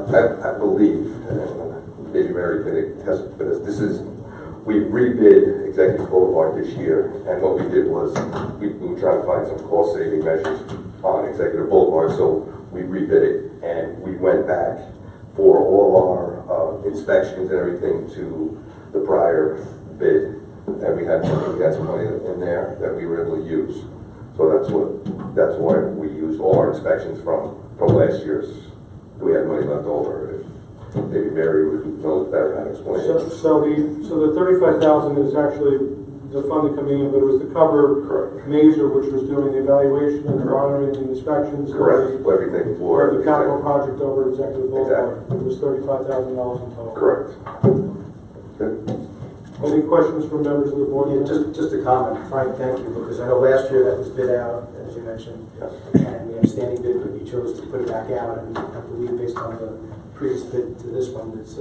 I believe, maybe Mary can attest to this, we rebid Executive Boulevard this year, and what we did was we were trying to find some cost-saving measures on Executive Boulevard, so we rebid it, and we went back for all our inspections and everything to the prior bid. And we had some money in there that we were able to use. So that's why we used all our inspections from last year's. We had money left over. If maybe Mary would know better how to explain it. So the 35,000 is actually the funding coming in, but it was to cover Mazer, which was doing the evaluation and the monitoring and the inspections. Correct. Everything for the capital project over Executive Boulevard. It was $35,000 in total. Correct. Good. Any questions from members of the board? Yeah, just a comment. Frank, thank you, because I know last year that was bid out, as you mentioned, and we had a standing bid, but you chose to put it back out, and I believe based on the previous bid to this one, it's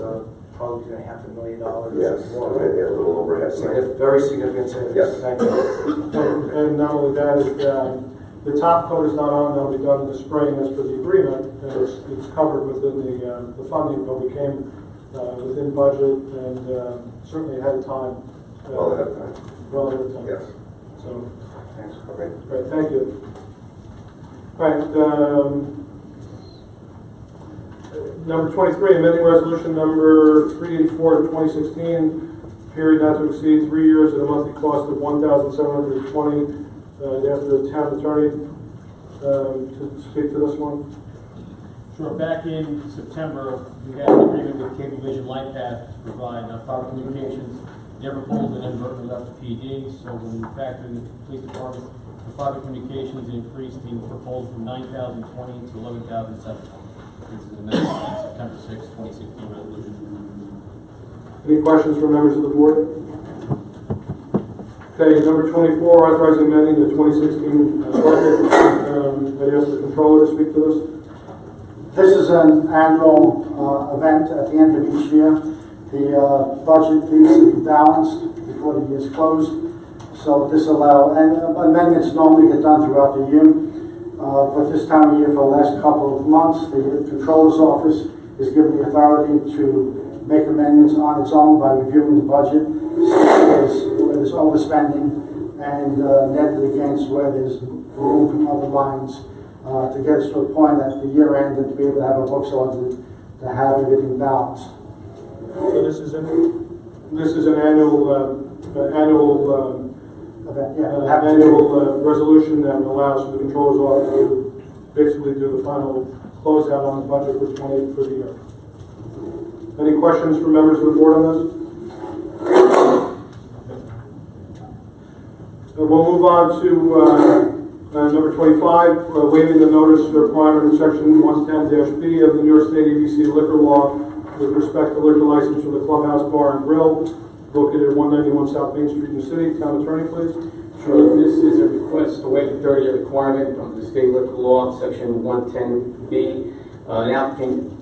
probably going to $500,000 Yes, more. maybe a little overhead. Very significant savings. Yes. Thank you. And not only that, the top coat is not on, that'll be done in the spring as per the agreement, and it's covered within the funding, but we came within budget and certainly ahead of time. Well ahead of time. Well ahead of time. Yes. So, Thanks. Okay. great, thank you. All right, number 23, amending resolution number 384 of 2016, period not to exceed 3 years at a monthly cost of $1,720. After the town attorney to speak to this one. Sure. Back in September, we had an agreement with Cablevision Lightpath to provide fiber communications. Never pulled and inadvertently left the PD, so when we factored in the police department, the fiber communications increased the proposal from 9,020 to 11,720. This is amended by September 6, 2016 resolution. Any questions from members of the board? Okay, number 24, authorizing amending the 2016 budget. I'd ask the controller to speak to this. This is an annual event at the end of each year. The budget needs to be balanced before the year is closed. So this and amendments normally get done throughout the year. But this time of year, for the last couple of months, the Controller's Office is given the authority to make amendments on its own by reviewing the budget, where there's overspending, and netted against where there's room from other lines. To get us to a point at the year end and to be able to have a books audited, to have everything balanced. So this is an annual resolution that allows for the controller's office to basically do the final closeout on the budget for the year. Any questions from members of the board on this? We'll move on to number 25, waiving the notice requirement in section 110-B of the New York State ABC liquor law with respect to liquor license for the Clubhouse Bar and Grill located at 191 South Main Street in the city. Town attorney, please. Sure. This is a request to waive the 30-day requirement under the state liquor law, section 110B. An applicant,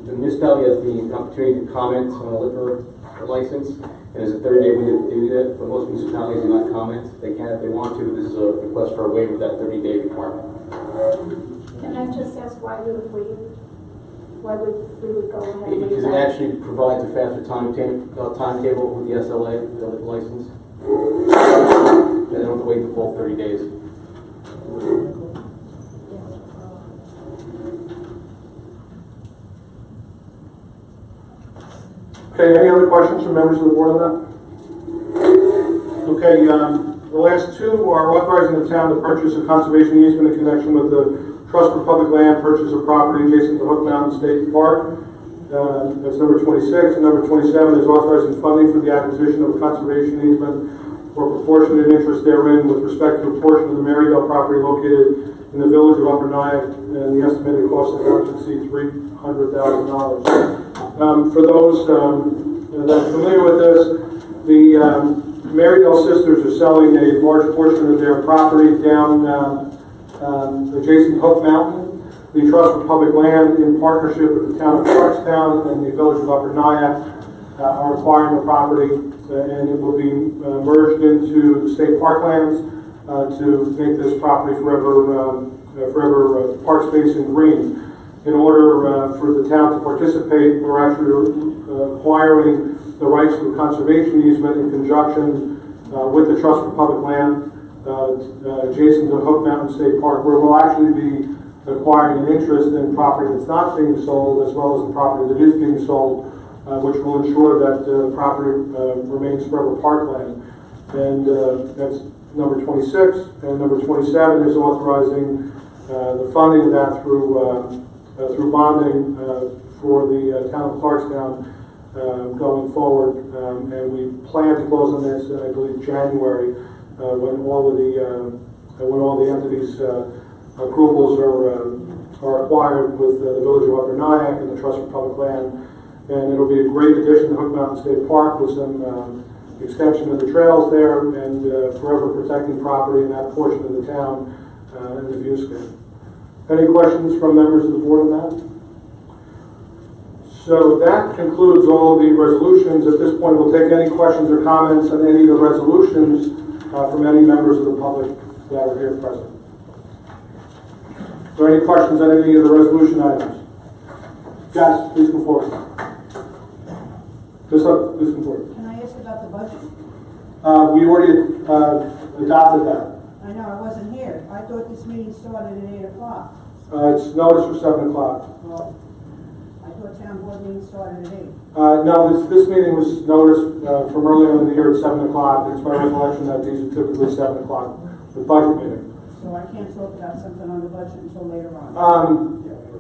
the municipality has the opportunity to comment on a liquor license. And there's a 30-day window to do that, but most municipalities do not comment. They can if they want to. This is a request for a waiver of that 30-day requirement. Can I just ask why we would waive? Why would we go ahead and Because it actually provides a faster timetable with the SLA, the liquor license. They don't have to wait the full 30 days. Okay, any other questions from members of the board on that? Okay, the last two are authorizing the town to purchase a conservation easement in connection with the Trust for Public Land purchase of property adjacent to Hook Mountain State Park. That's number 26. And number 27 is authorizing funding for the acquisition of a conservation easement or proportionate interest therein with respect to a portion of the Marydale property located in the village of Upper Nyack, and the estimated cost is not to exceed $300,000. For those that are familiar with this, the Marydale sisters are selling a large portion of their property down adjacent to Hook Mountain. The Trust for Public Land, in partnership with the town of Clarkstown and the village of Upper Nyack, are acquiring the property, and it will be merged into state parklands to make this property forever park space and green. In order for the town to participate, we're actually acquiring the rights to a conservation easement in conjunction with the Trust for Public Land adjacent to Hook Mountain State Park, where we'll actually be acquiring an interest in property that's not being sold, as well as the property that is being sold, which will ensure that the property remains forever parkland. And that's number 26. And number 27 is authorizing the funding of that through bonding for the town of Clarkstown going forward. And we plan to close on this, I believe, January, when all the entities' approvals are acquired with the Village of Upper Nyack and the Trust for Public Land. And it'll be a great addition to Hook Mountain State Park with some extension of the trails there and forever protecting property in that portion of the town and the viewscape. Any questions from members of the board on that? So that concludes all of the resolutions. At this point, we'll take any questions or comments on any of the resolutions from any members of the public that are here present. Are there any questions on any of the resolution items? Yes, please come forward. Please come forward. Can I ask about the budget? We already adopted that. I know, I wasn't here. I thought this meeting started at 8 o'clock. It's noticed for 7 o'clock. Well, I thought town board meeting started at 8. No, this meeting was noticed from earlier in the year at 7 o'clock. It's my recollection that these are typically 7 o'clock, the budget meeting. So I can't talk about something on the budget until later on.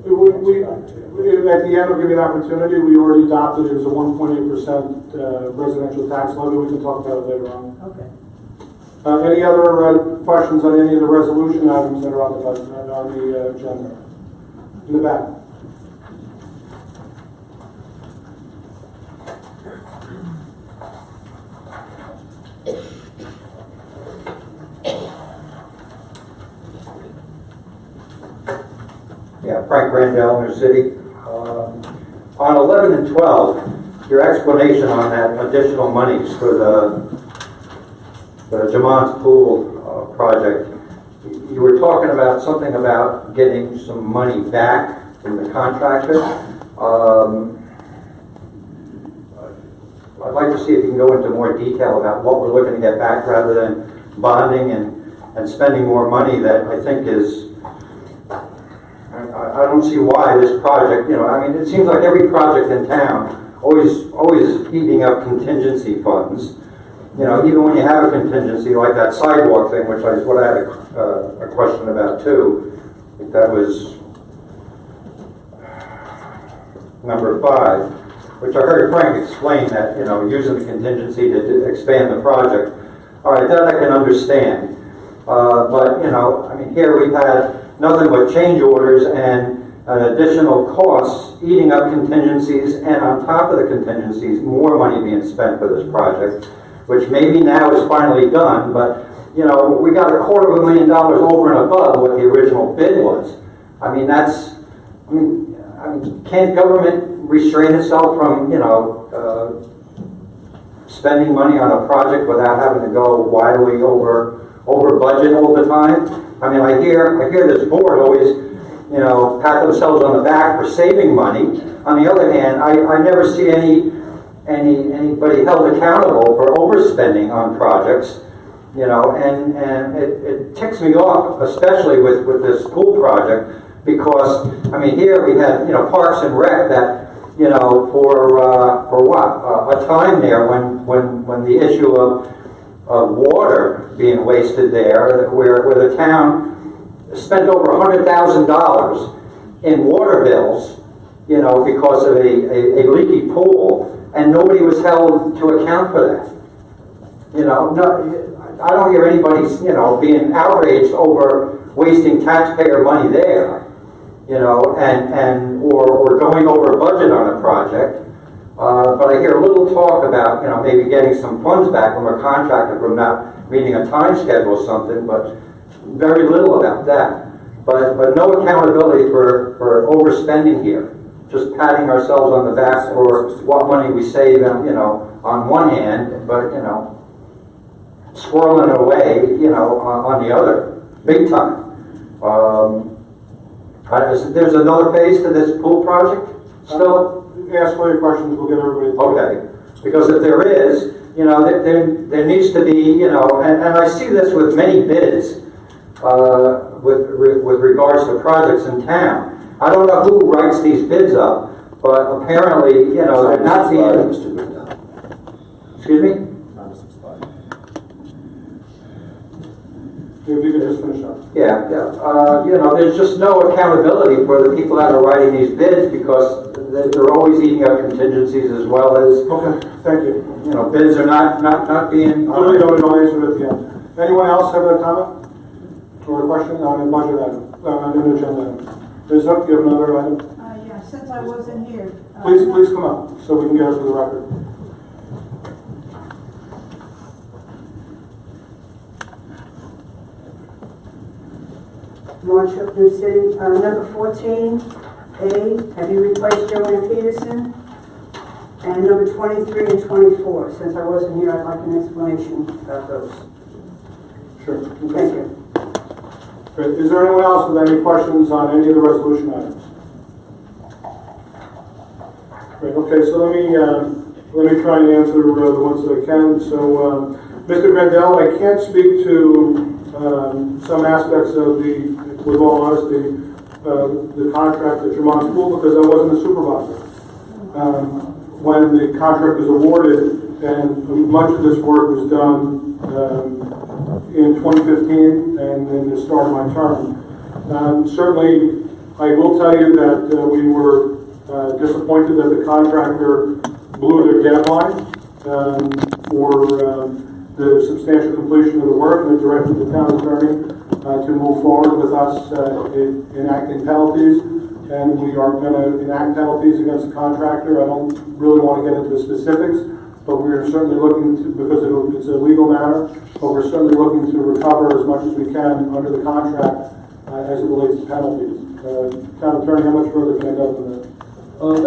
At the end, we'll give you an opportunity. We already adopted it as a 1.8% residential tax levy. We can talk about it later on. Okay. Any other questions on any of the resolution items that are on the budget, on the agenda? In the back. Yeah, Frank Randall, Inner City. On 11 and 12, your explanation on that additional monies for the Jamon's Pool project, you were talking about something about getting some money back from the contractor. I'd like to see if you can go into more detail about what we're looking to get back rather than bonding and spending more money that I think is, I don't see why this project, I mean, it seems like every project in town always eating up contingency funds. Even when you have a contingency like that sidewalk thing, which is what I had a question about too. I think that was number 5, which I heard Frank explain that, using the contingency to expand the project. All right, that I can understand. But, I mean, here we've had nothing but change orders and additional costs eating up contingencies, and on top of the contingencies, more money being spent for this project, which maybe now is finally done, but, we got $250,000 over and above what the original bid was. I mean, can't government restrain itself from, spending money on a project without having to go wildly over budget all the time? I mean, I hear this board always, pat themselves on the back for saving money. On the other hand, I never see anybody held accountable for overspending on projects, and it ticks me off, especially with this pool project, because, I mean, here we had, Parks and Rec that, for what? A time there when the issue of water being wasted there, where the town spent over $100,000 in water bills, because of a leaky pool, and nobody was held to account for that. I don't hear anybody, being outraged over wasting taxpayer money there, or going over budget on a project. But I hear a little talk about, maybe getting some funds back from a contractor from not meeting a time schedule or something, but very little about that. But no accountability for overspending here. Just patting ourselves on the back for what money we save, on one hand, but, squirreling it away, on the other, big time. There's another phase to this pool project still? Ask all your questions, we'll get everybody. Okay, because if there is, there needs to be, and I see this with many bids, with regards to projects in town. I don't know who writes these bids up, but apparently, you know, they're not being... Mr. Brindle. Excuse me? If you could just finish up. Yeah. You know, there's just no accountability for the people that are writing these bids because they're always eating up contingencies as well as... Okay, thank you. You know, bids are not being... No answer at the end. Anyone else have a comment or a question on a budget item, on an agenda item? Ms. Hook, you have another item? Yeah, since I wasn't here. Please come up so we can get it for the record. Marshall, New City, number 14, A, have you replaced Joanne Peterson? And number 23 and 24, since I wasn't here, I'd like an explanation about those. Sure. Okay. Thank you. Great. Is there anyone else with any questions on any of the resolution items? Great. Okay, so let me try and answer the ones that I can. So, Mr. Grandel, I can't speak to some aspects of with all honesty, the contract at Tremont School because I wasn't a supervisor. When the contract was awarded, and much of this work was done in 2015 and in the start of my term. Certainly, I will tell you that we were disappointed that the contractor blew their deadline for the substantial completion of the work, and it directed the town attorney to move forward with us in enacting penalties, and we are going to enact penalties against the contractor. I don't really want to get into the specifics, but we're certainly looking to, because it's a legal matter, but we're certainly looking to recover as much as we can under the contract as it relates to penalties. Town attorney, how much further can I go than that?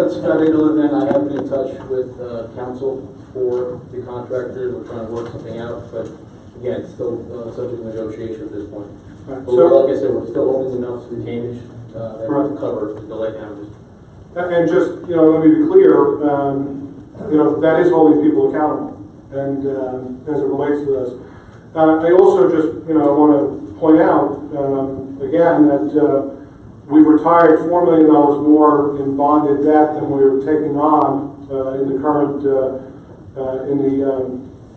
That's about it. Other than I have been in touch with counsel for the contractor. We're trying to work something out, but again, it's still subject to negotiation at this point. Right. But like I said, we're still holding enough retainage that will cover the delay damages. And just, let me be clear, that is holding people accountable, and as it relates to this. I also just, want to point out, again, that we've retired $4 million more in bonded debt than we were taking on in the current, in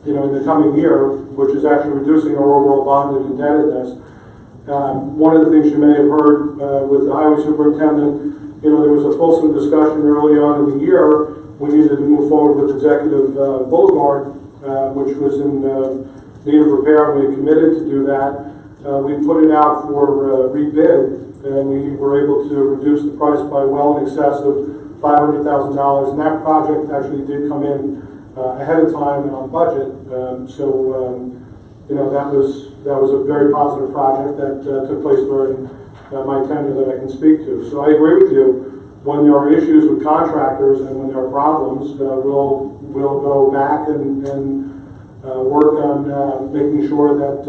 the coming year, which is actually reducing our overall bonded indebtedness. One of the things you may have heard with the highway superintendent, there was a fulsome discussion early on in the year. We needed to move forward with Executive Boulevard, which was in need of repair, and we committed to do that. We put it out for rebid, and we were able to reduce the price by well in excess of $500,000, and that project actually did come in ahead of time and on budget. That was a very positive project that took place during my tenure that I can speak to. So I agree with you. When there are issues with contractors and when there are problems, we'll go back and work on making sure that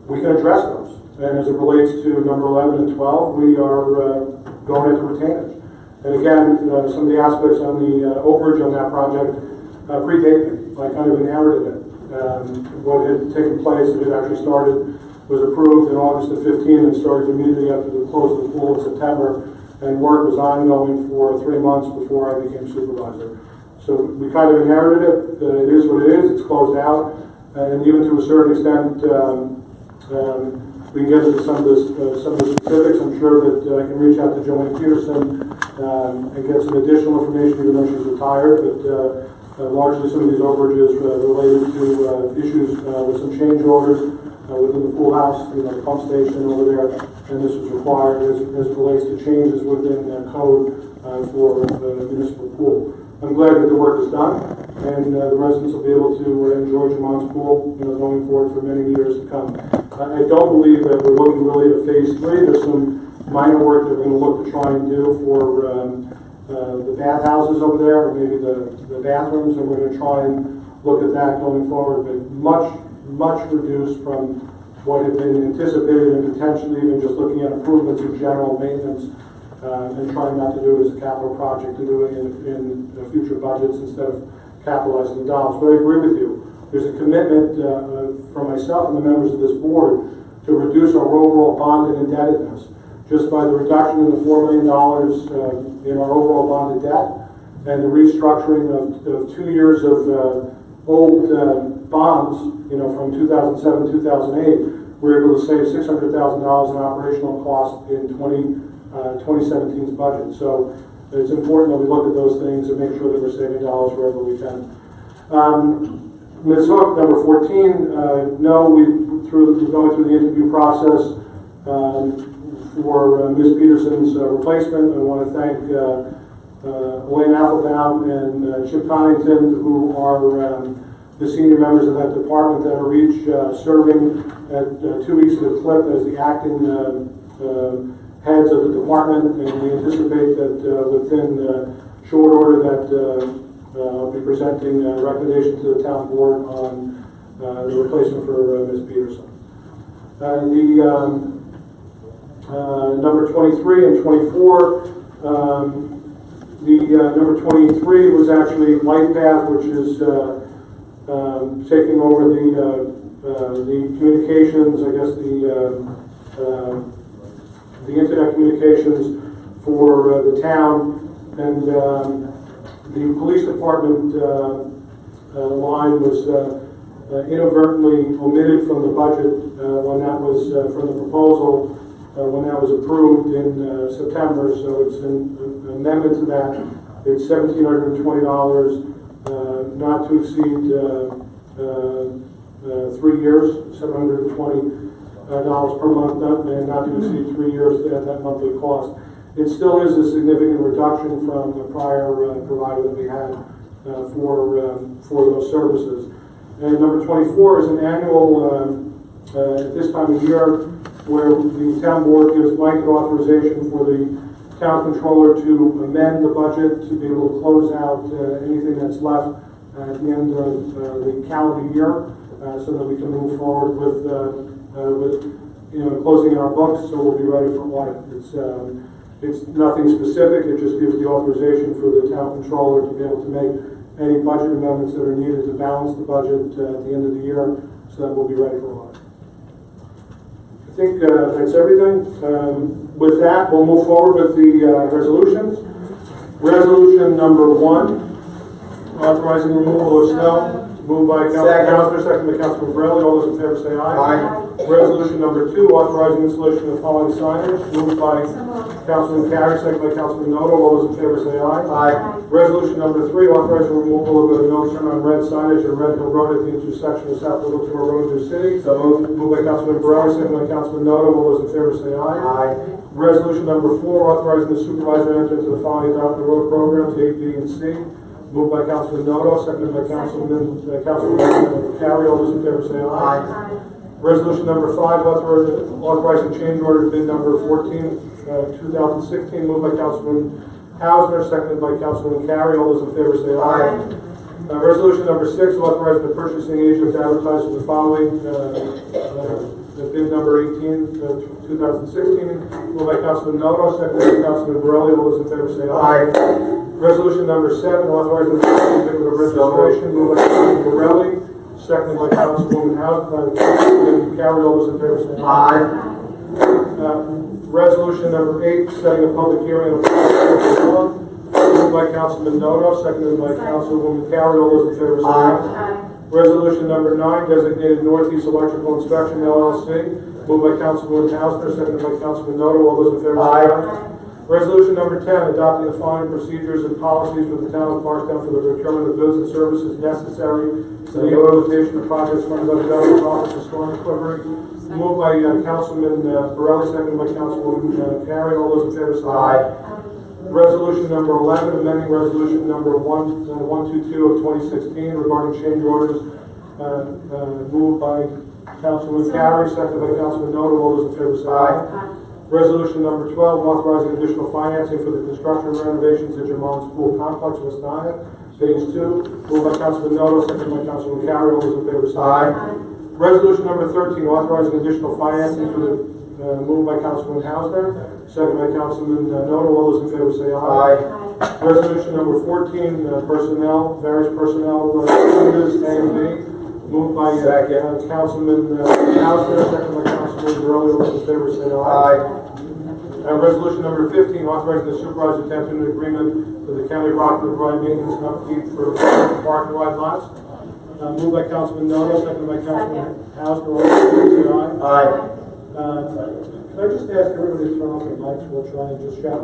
we can address those. And as it relates to number 11 and 12, we are going into retainage. And again, some of the aspects on the overage on that project predate me. I kind of inherited it. What had taken place, it had actually started, was approved in August of 15 and started immediately after the close of the pool in September, and work was ongoing for 3 months before I became supervisor. So we kind of inherited it. It is what it is. It's closed out, and even to a certain extent, we can get into some of the specifics. I'm sure that I can reach out to Joanne Peterson and get some additional information, even though she's retired. But largely, some of these overages related to issues with some change orders within the pool house, the pump station over there, and this was required as it relates to changes within code for the municipal pool. I'm glad that the work is done, and the residents will be able to enjoy Tremont's pool, going forward for many years to come. I don't believe that we're looking really at phase 3. There's some minor work that we're going to look to try and do for the bathhouses over there, or maybe the bathrooms, and we're going to try and look at that going forward, but much reduced from what had been anticipated, and potentially even just looking at improvements in general maintenance, and trying not to do it as a capital project, to do it in future budgets instead of capitalizing the dollars. But I agree with you. There's a commitment from myself and the members of this board to reduce our overall bond and indebtedness, just by the reduction in the $4 million in our overall bonded debt and the restructuring of 2 years of old bonds, from 2007, 2008, we're able to save $600,000 in operational costs in 2017's budget. So it's important that we look at those things and make sure that we're saving dollars wherever we can. Ms. Hook, number 14, no, we're going through the interview process for Ms. Peterson's replacement. I want to thank Elaine Applebaum and Chip Connington, who are the senior members of that department that are each serving at 2 weeks of the clip as the acting heads of the department, and we anticipate that within short order that I'll be presenting a recommendation to the town board on the replacement for Ms. Peterson. Number 23 and 24, number 23 was actually LightPath, which is taking over the communications, I guess the internet communications for the town, and the police department line was inadvertently omitted from the budget when that was from the proposal when that was approved in September. So it's an amendment to that. It's $1,720, not to exceed 3 years, $720 per month, and not to exceed 3 years at that monthly cost. It still is a significant reduction from the prior provider that we had for those services. And number 24 is an annual, at this time of year, where the town board gives blanket authorization for the town controller to amend the budget to be able to close out anything that's left at the end of the calendar year, so that we can move forward with closing our books, so we'll be ready for audit. It's nothing specific. It just gives the authorization for the town controller to be able to make any budget amendments that are needed to balance the budget at the end of the year, so that we'll be ready for audit. I think that's everything. With that, we'll move forward with the resolutions. Resolution number 1, authorizing removal of snow. Moved by Councilman Hausner, second by Councilman Borelli. All those in favor say aye. Aye. Resolution number 2, authorizing installation of the following signage. Moved by Councilman Carey, second by Councilman Noto. All those in favor say aye. Aye. Resolution number 3, authorizing removal of the no turn on red signage at Red Hill Road at the intersection of South Littleton Road and New City. So moved by Councilman Borelli, second by Councilman Noto. All those in favor say aye. Aye. Resolution number 4, authorizing the supervisor to enter into the following adopted road programs, A, B, and C. Moved by Councilman Noto, seconded by Councilman Carey. All those in favor say aye. Aye. Resolution number 5, authorizing change order bid number 14, 2016. Moved by Councilman Hausner, seconded by Councilman Carey. All those in favor say aye. Resolution number 6, authorizing the purchasing agent to advertise for the following bid number 18, 2016. Moved by Councilman Noto, seconded by Councilman Borelli. All those in favor say aye. Resolution number 7, authorizing the certificate of registration. Moved by Councilman Borelli, seconded by Councilwoman Councilman Carey. All those in favor say aye. Resolution number 8, setting a public hearing on the law. Moved by Councilman Noto, seconded by Councilwoman Carey. All those in favor say aye. Resolution number 9, designated Northeast Electrical Inspection LLC. Moved by Councilwoman Hausner, seconded by Councilman Noto. All those in favor say aye. Resolution number 10, adopting the following procedures and policies for the town of Clarkstown for the procurement of goods and services necessary to the implementation of projects funded by the governor's office of storm recovery. Moved by Councilman Borelli, seconded by Councilwoman Carey. All those in favor say aye. Resolution number 11, amending resolution number 122 of 2016 regarding change orders. Moved by Councilman Carey, seconded by Councilman Noto. All those in favor say aye. Resolution number 12, authorizing additional financing for the construction and renovations at Jamal's Pool Complex, West Nyack, Phase 2. Moved by Councilman Noto, seconded by Councilman Carey. All those in favor say aye. Resolution number 13, authorizing additional financing for the, moved by Councilman Hausner, seconded by Councilman Noto. All those in favor say aye. Resolution number 14, personnel, various personnel changes, A and B. Moved by Councilman Hausner, second by Councilman Borelli. All those in favor say aye. Resolution number 15, authorizing the supervisor to enter into an agreement with the County of Rockland to provide maintenance and upkeep for park and ride lots. Moved by Councilman Noto, second by Councilman Hausner. All those in favor say aye. Can I just ask everybody to turn off their mics? We'll try and just shout.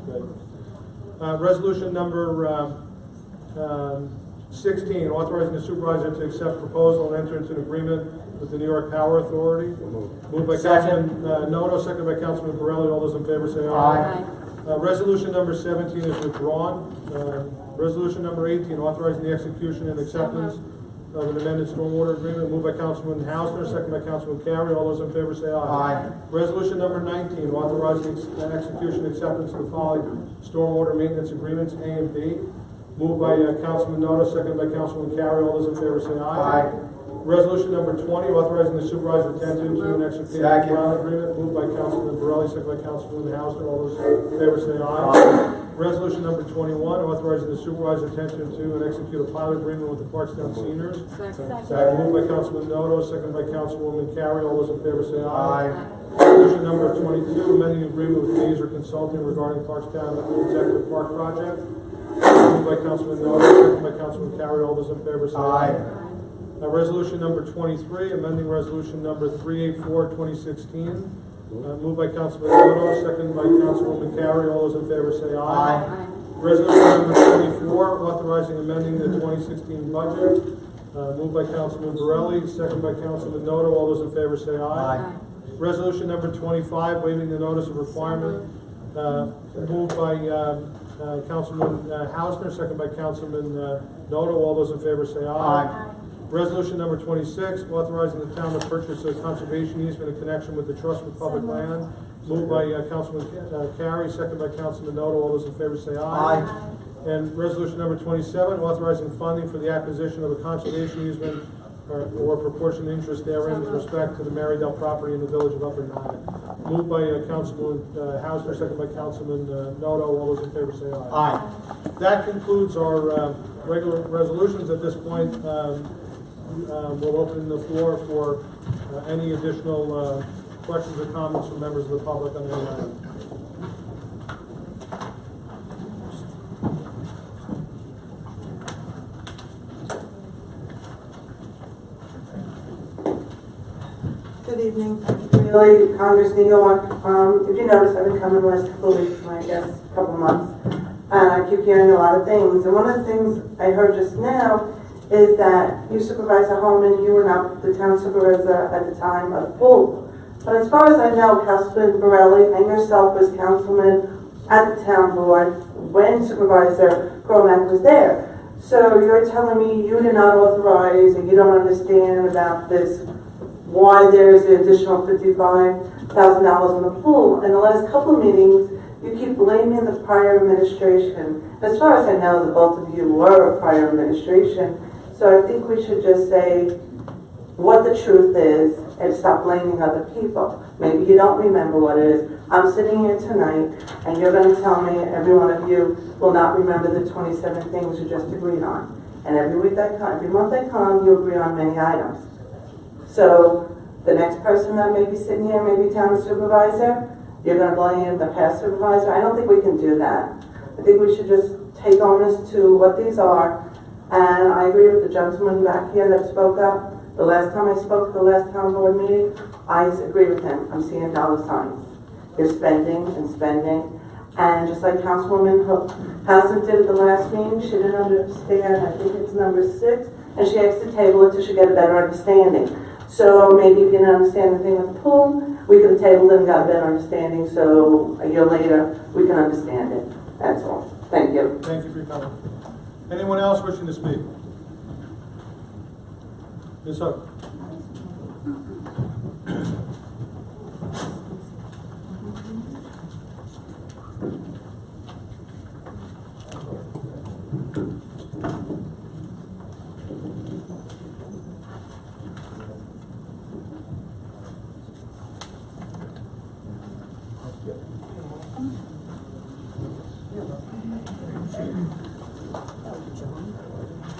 Good. Resolution number 16, authorizing the supervisor to accept proposal and enter into an agreement with the New York Power Authority. Moved by Councilman Noto, second by Councilman Borelli. All those in favor say aye. Resolution number 17 is withdrawn. Resolution number 18, authorizing the execution and acceptance of an amended stormwater agreement. Moved by Councilman Hausner, second by Councilman Carey. All those in favor say aye. Resolution number 19, authorizing the execution and acceptance of the following stormwater maintenance agreements, A and B. Moved by Councilman Noto, second by Councilman Carey. All those in favor say aye. Resolution number 20, authorizing the supervisor to enter into and execute a ground agreement. Moved by Councilman Borelli, second by Councilman Hausner. All those in favor say aye. Resolution number 21, authorizing the supervisor to enter into and execute a pilot agreement with the Clarkstown seniors. Moved by Councilman Noto, second by Councilwoman Carey. All those in favor say aye. Resolution number 22, amending agreement with Mazer Consulting regarding Clarkstown Executive Park project. Moved by Councilman Noto, second by Councilman Carey. All those in favor say aye. Resolution number 23, amending resolution number 384, 2016. Moved by Councilman Noto, second by Councilwoman Carey. All those in favor say aye. Resolution number 24, authorizing amending the 2016 budget. Moved by Councilman Borelli, second by Councilman Noto. All those in favor say aye. Resolution number 25, waiving the notice of requirement. Moved by Councilman Hausner, second by Councilman Noto. All those in favor say aye. Resolution number 26, authorizing the town to purchase a conservation easement in connection with the Trust for Public Land. Moved by Councilman Carey, second by Councilman Noto. All those in favor say aye. And resolution number 27, authorizing funding for the acquisition of a conservation easement or proportionate interest therein with respect to the Marydale property in the village of Upper Nottingham. Moved by Councilman Hausner, second by Councilman Noto. All those in favor say aye. That concludes our regular resolutions. At this point, we'll open the floor for any additional questions or comments from members of the public on any item. Good evening. Really, Congress, New York. If you notice, I've been coming the last couple of weeks, I guess, a couple of months, and I keep hearing a lot of things. And one of the things I heard just now is that you Supervisor Holman, you were not the town supervisor at the time of the pool. But as far as I know, Councilman Borelli and yourself as councilman at the town board when Supervisor Gromack was there. So you're telling me you did not authorize and you don't understand about this, why there's an additional $55,000 in the pool. In the last couple of meetings, you keep blaming the prior administration. As far as I know, the both of you were a prior administration. So I think we should just say what the truth is and stop blaming other people. Maybe you don't remember what it is. I'm sitting here tonight and you're going to tell me every one of you will not remember the 27 things you just agreed on. And every week I come, every month I come, you agree on many items. So the next person that may be sitting here, maybe town supervisor, you're going to blame the past supervisor. I don't think we can do that. I think we should just take onus to what these are. And I agree with the gentleman back here that spoke up. The last time I spoke at the last town board meeting, I agree with him. I'm seeing dollar signs. You're spending and spending. And just like Councilwoman Hausner did at the last meeting, she didn't understand, I think it's number 6, and she asked to table it till she get a better understanding. So maybe if you didn't understand the thing with the pool, we could have tabled it and got a better understanding, so a year later we can understand it. That's all. Thank you. Thank you for your comment. Anyone else wishing to speak? Ms. Hook.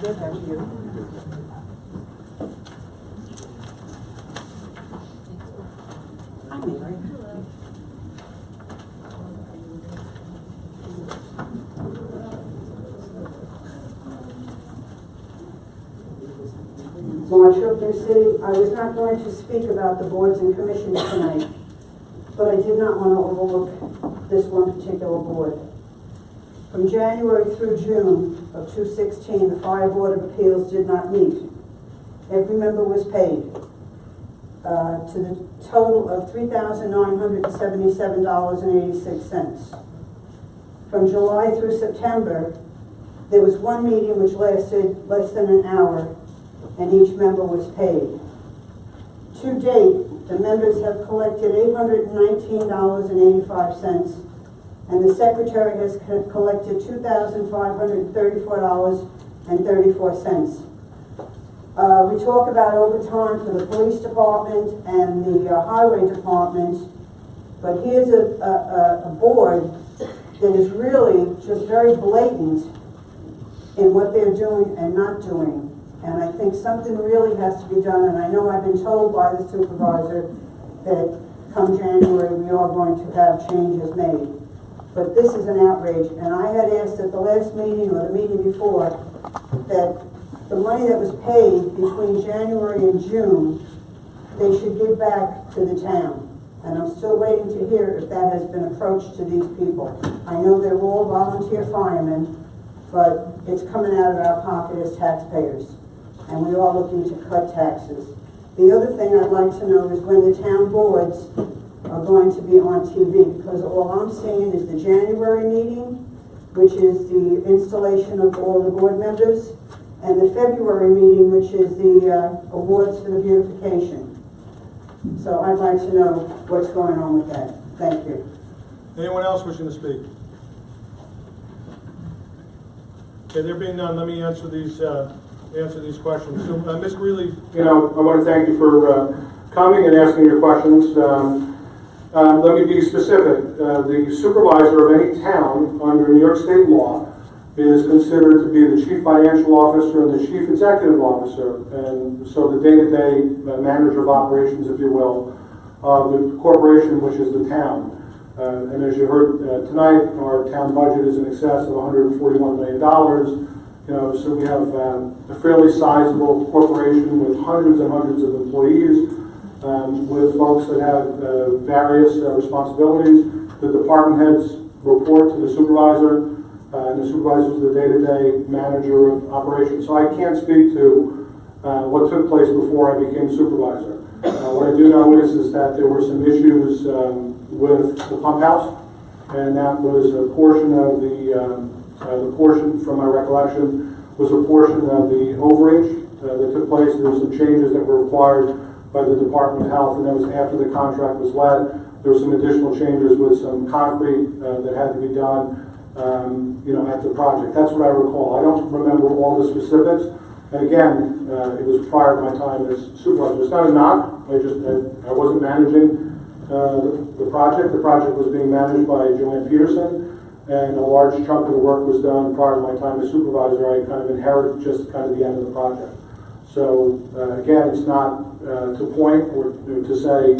Good, how are you? March Oakland City. I was not going to speak about the boards and commissions tonight, but I did not want to overlook this one particular board. From January through June of 2016, the Fire Board of Appeals did not meet. Every member was paid to the total of $3,977.86. From July through September, there was one meeting which lasted less than an hour, and each member was paid. To date, the members have collected $819.85, and the secretary has collected $2,534.34. We talk about overtime for the police department and the highway department, but here's a board that is really just very blatant in what they're doing and not doing. And I think something really has to be done, and I know I've been told by the supervisor that come January we are going to have changes made. But this is an outrage, and I had asked at the last meeting or the meeting before that the money that was paid between January and June, they should give back to the town. And I'm still waiting to hear if that has been approached to these people. I know they're all volunteer firemen, but it's coming out of our pocket as taxpayers. And we are looking to cut taxes. The other thing I'd like to know is when the town boards are going to be on TV, because all I'm seeing is the January meeting, which is the installation of all the board members, and the February meeting, which is the awards for the beautification. So I'd like to know what's going on with that. Thank you. Anyone else wishing to speak? Okay, there being none, let me answer these questions. So, Ms. Greeley, I want to thank you for coming and asking your questions. Let me be specific. The supervisor of any town under New York State law is considered to be the chief financial officer and the chief executive officer, and so the day-to-day manager of operations, if you will, of the corporation, which is the town. And as you heard tonight, our town budget is in excess of $141 million. So we have a fairly sizable corporation with hundreds and hundreds of employees, with folks that have various responsibilities. The department heads report to the supervisor, and the supervisor is the day-to-day manager of operations. So I can't speak to what took place before I became supervisor. What I do know is that there were some issues with the pump house, and that was a portion of the portion, from my recollection, was a portion of the overage that took place. There were some changes that were required by the Department of Health, and that was after the contract was let. There were some additional changes with some concrete that had to be done, at the project. That's what I recall. I don't remember all the specifics. And again, it was prior to my time as supervisor. It's not a knock. I wasn't managing the project. The project was being managed by Joanne Peterson, and a large chunk of the work was done prior to my time as supervisor. I kind of inherited just kind of the end of the project. So again, it's not to point or to say,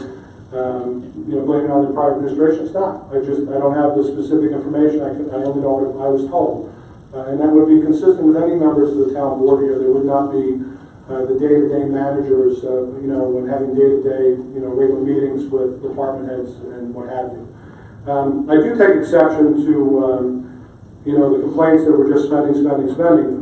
blaming on the prior administration. It's not. I don't have the specific information. I only know what I was told. And that would be consistent with any members of the town board here. There would not be the day-to-day managers, when having day-to-day, regular meetings with department heads and what have you. I do take exception to, the complaints that we're just spending.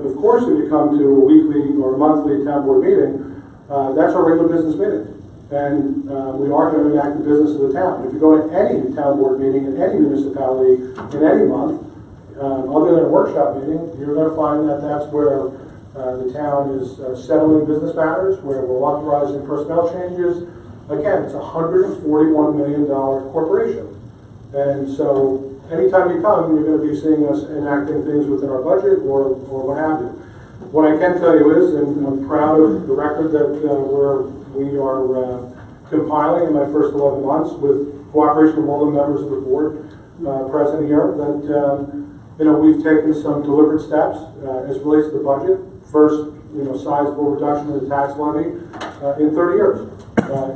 Of course, if you come to a weekly or a monthly town board meeting, that's our regular business meeting. And we are going to enact the business of the town. If you go to any town board meeting in any municipality in any month, other than a workshop meeting, you're going to find that that's where the town is settling business matters, where we're authorizing personnel changes. Again, it's a $141 million corporation. And so anytime you come, you're going to be seeing us enacting things within our budget or what have you. What I can tell you is, and I'm proud of the record that we are compiling in my first 11 months with cooperation of all the members of the board present here, that we've taken some deliberate steps as it relates to the budget. First, sizable reduction in the tax levy in 30 years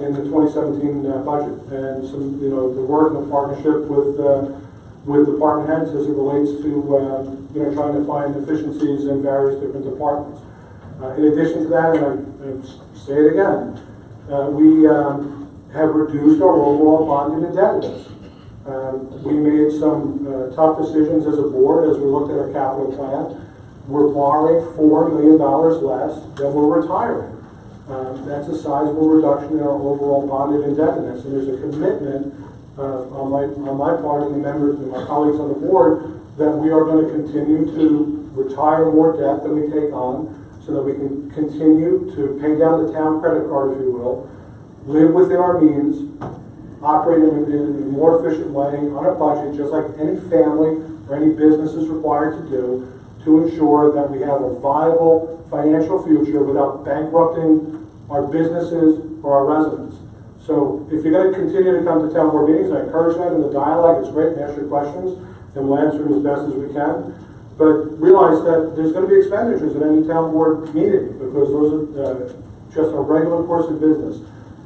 in the 2017 budget, and some, the work and the partnership with department heads as it relates to, trying to find efficiencies in various different departments. In addition to that, and I say it again, we have reduced our overall bonded indebtedness. We made some tough decisions as a board as we looked at our capital plan. We're borrowing $4 million less than we're retiring. That's a sizable reduction in our overall bonded indebtedness, and there's a commitment on my part and the members and my colleagues on the board that we are going to continue to retire more debt than we take on so that we can continue to pay down the town credit card, if you will, live within our means, operate in a more efficient way on a budget, just like any family or any business is required to do, to ensure that we have a viable financial future without bankrupting our businesses or our residents. So if you're going to continue to come to town board meetings, I encourage that in the dialogue. It's great to ask your questions, and we'll answer them as best as we can. But realize that there's going to be expenditures at any town board meeting because those are just a regular course of business.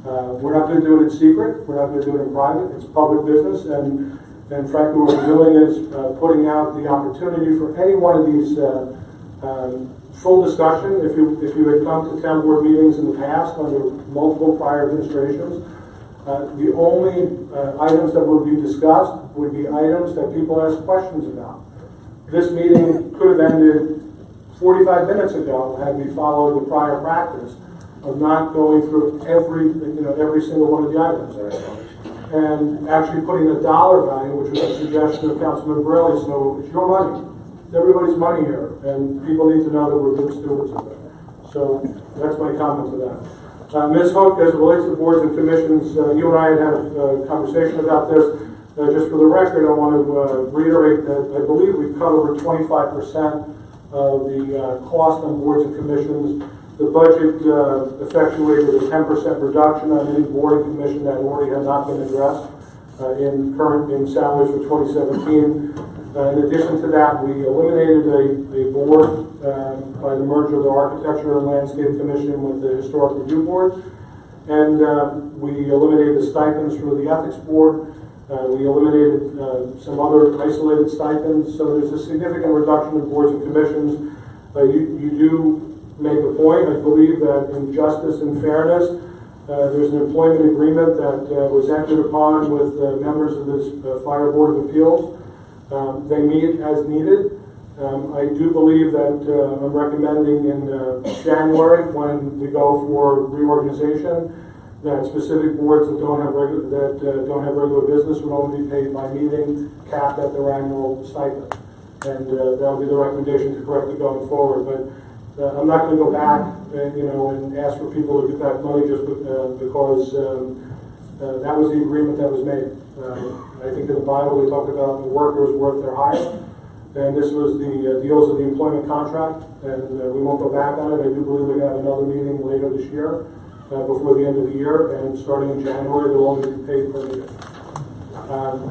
We're not going to do it in secret. We're not going to do it in private. It's public business, and frankly, what we're doing is putting out the opportunity for any one of these full discussion. If you had come to town board meetings in the past under multiple prior administrations, the only items that would be discussed would be items that people ask questions about. This meeting could have ended 45 minutes ago had we followed the prior practice of not going through every single one of the items, and actually putting a dollar value, which was a suggestion of Councilman Borelli. So it's your money. It's everybody's money here, and people need to know that we're good stewards of it. So that's my comment to that. Ms. Hook, as it relates to boards and commissions, you and I had a conversation about this. Just for the record, I want to reiterate that I believe we've cut over 25% of the cost on boards and commissions. The budget effectuated a 10% reduction on any board and commission that already had not been addressed in salaries for 2017. In addition to that, we eliminated a board by the merger of the Architecture and Landscape Commission with the Historic Review Board, and we eliminated the stipends for the Ethics Board. We eliminated some other isolated stipends, so there's a significant reduction in boards and commissions. You do make a point. I believe that in justice and fairness, there's an employment agreement that was entered upon with members of this Fire Board of Appeals. They meet as needed. I do believe that I'm recommending in January, when we go for reorganization, that specific boards that don't have regular business would only be paid by meeting, capped at their annual stipend, and that'll be the recommendation to correct it going forward. But I'm not going to go back, and ask for people to get back money just because that was the agreement that was made. I think in the Bible they talk about the workers worth their hire, and this was the deals of the employment contract, and we won't go back on it. I do believe we're going to have another meeting later this year, before the end of the year, and starting in January they'll only be paid per meeting.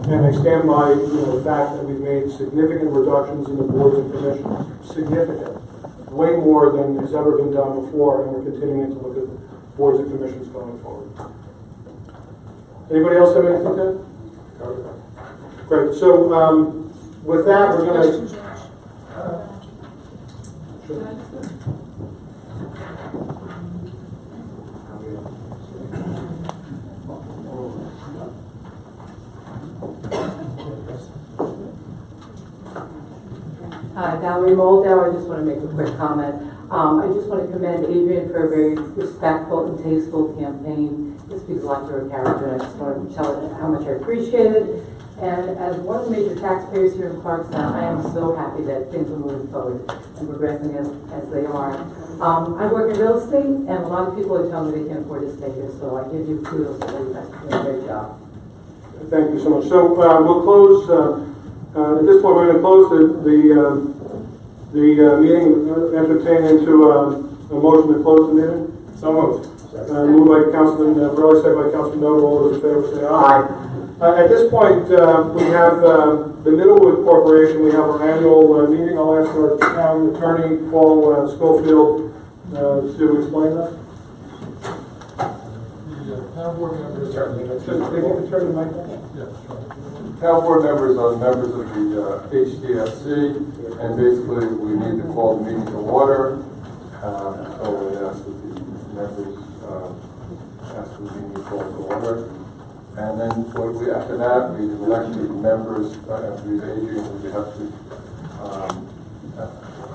And I stand by the fact that we've made significant reductions in the boards and commissions, significant. Way more than has ever been done before, and we're continuing to look at boards and commissions going forward. Anybody else have anything to? Great. So with that, we're going to. Valerie Moldow, I just want to make a quick comment. I just want to commend Adrian for a very respectful and tasteful campaign. It speaks a lot to her character, and I just want to tell her how much I appreciate it. And as one of the major taxpayers here in Clarkstown, I am so happy that things are moving forward and progressing as they are. I work in real estate, and a lot of people are telling me they can't afford to stay here, so I give you kudos for you guys doing a great job. Thank you so much. So we'll close. At this point, we're going to close the meeting, entertain into a motion to close the meeting. So moved. Moved by Councilman Borelli, second by Councilman Noble. All those in favor say aye. At this point, we have the Middlewood Corporation. We have our annual meeting. I'll ask our town attorney, Paul Schofield, to explain that. Town board members Town board members are members of the HDFC, and basically we need to call the meeting to order. So we ask that the members ask for the meeting called to order. And then after that, we elect the members, after we've Adrian, we have to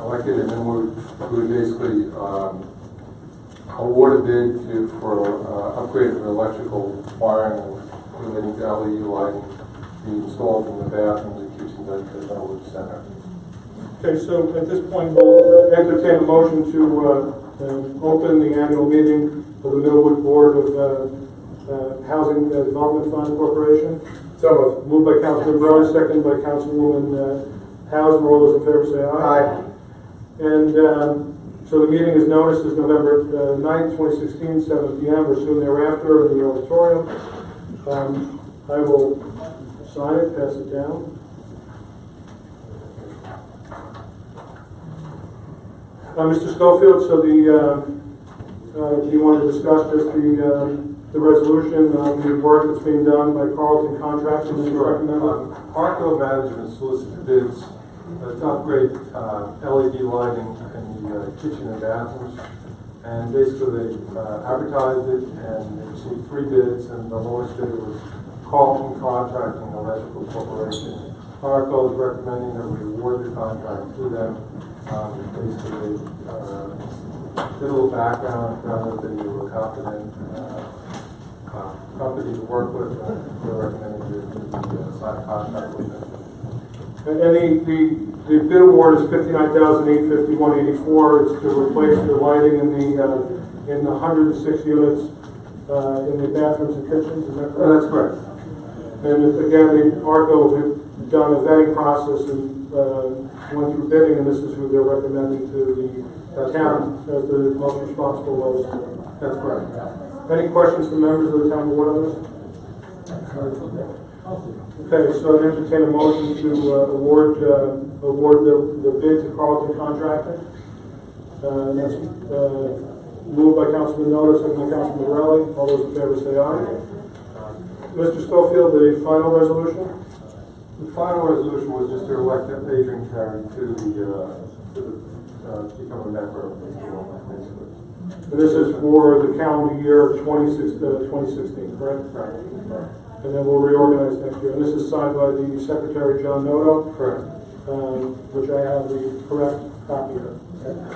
elected, and then we basically award a bid for upgrade of electrical wiring relating to LED lighting being installed in the bathroom and kitchen at the Millwood Center. Okay, so at this point, we'll entertain a motion to open the annual meeting of the Millwood Board of Housing Development Fund Corporation. So moved by Councilman Burley, seconded by Councilwoman Hauser. All those in favor say aye. Aye. And so the meeting is noticed as November 9th, 2016, 7 p.m. or soon thereafter in the auditorium. I will sign it, pass it down. Mr. Schofield, so do you want to discuss just the resolution on the work that's being done by Carlton Contracting? Sure. Arco Management solicited bids to upgrade LED lighting in the kitchen and bathrooms. And basically they advertised it and they received 3 bids, and the lowest bidder was Carlton Contracting Electrical Corporation. Arco is recommending that we award the contract to them. Basically did a little background, found that they were a competent company to work with, and they're recommending to sign a contract with them. And the bid award is $59,851.84. It's to replace the lighting in the 106 units in the bathrooms and kitchens. Is that correct? That's correct. And again, the Arco had done a vetting process and went through bidding, and this is who they're recommending to the town as the most responsible lowest. That's correct. Any questions from members of the town board on this? Okay, so I entertain a motion to award the bid to Carlton Contracting. That's moved by Councilman Noto, second by Councilman Morelli. All those in favor say aye. Mr. Schofield, the final resolution? The final resolution was just to elect Adrian Carey to become a member of the board, basically. And this is for the calendar year 2016, correct? Right. And then we'll reorganize next year. And this is signed by the Secretary, John Noto. Correct. Which I have the correct copy of.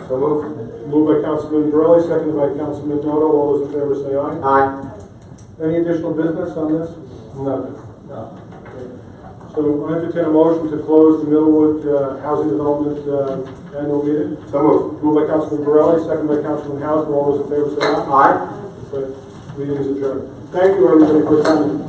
So moved. Moved by Councilman Borelli, seconded by Councilman Noto. All those in favor say aye. Aye. Any additional business on this? No. So I entertain a motion to close the Millwood Housing Development annual meeting. So moved. Moved by Councilman Borelli, seconded by Councilman Hauser. All those in favor say aye. Aye. Right. Meeting is adjourned. Thank you, everybody, for coming.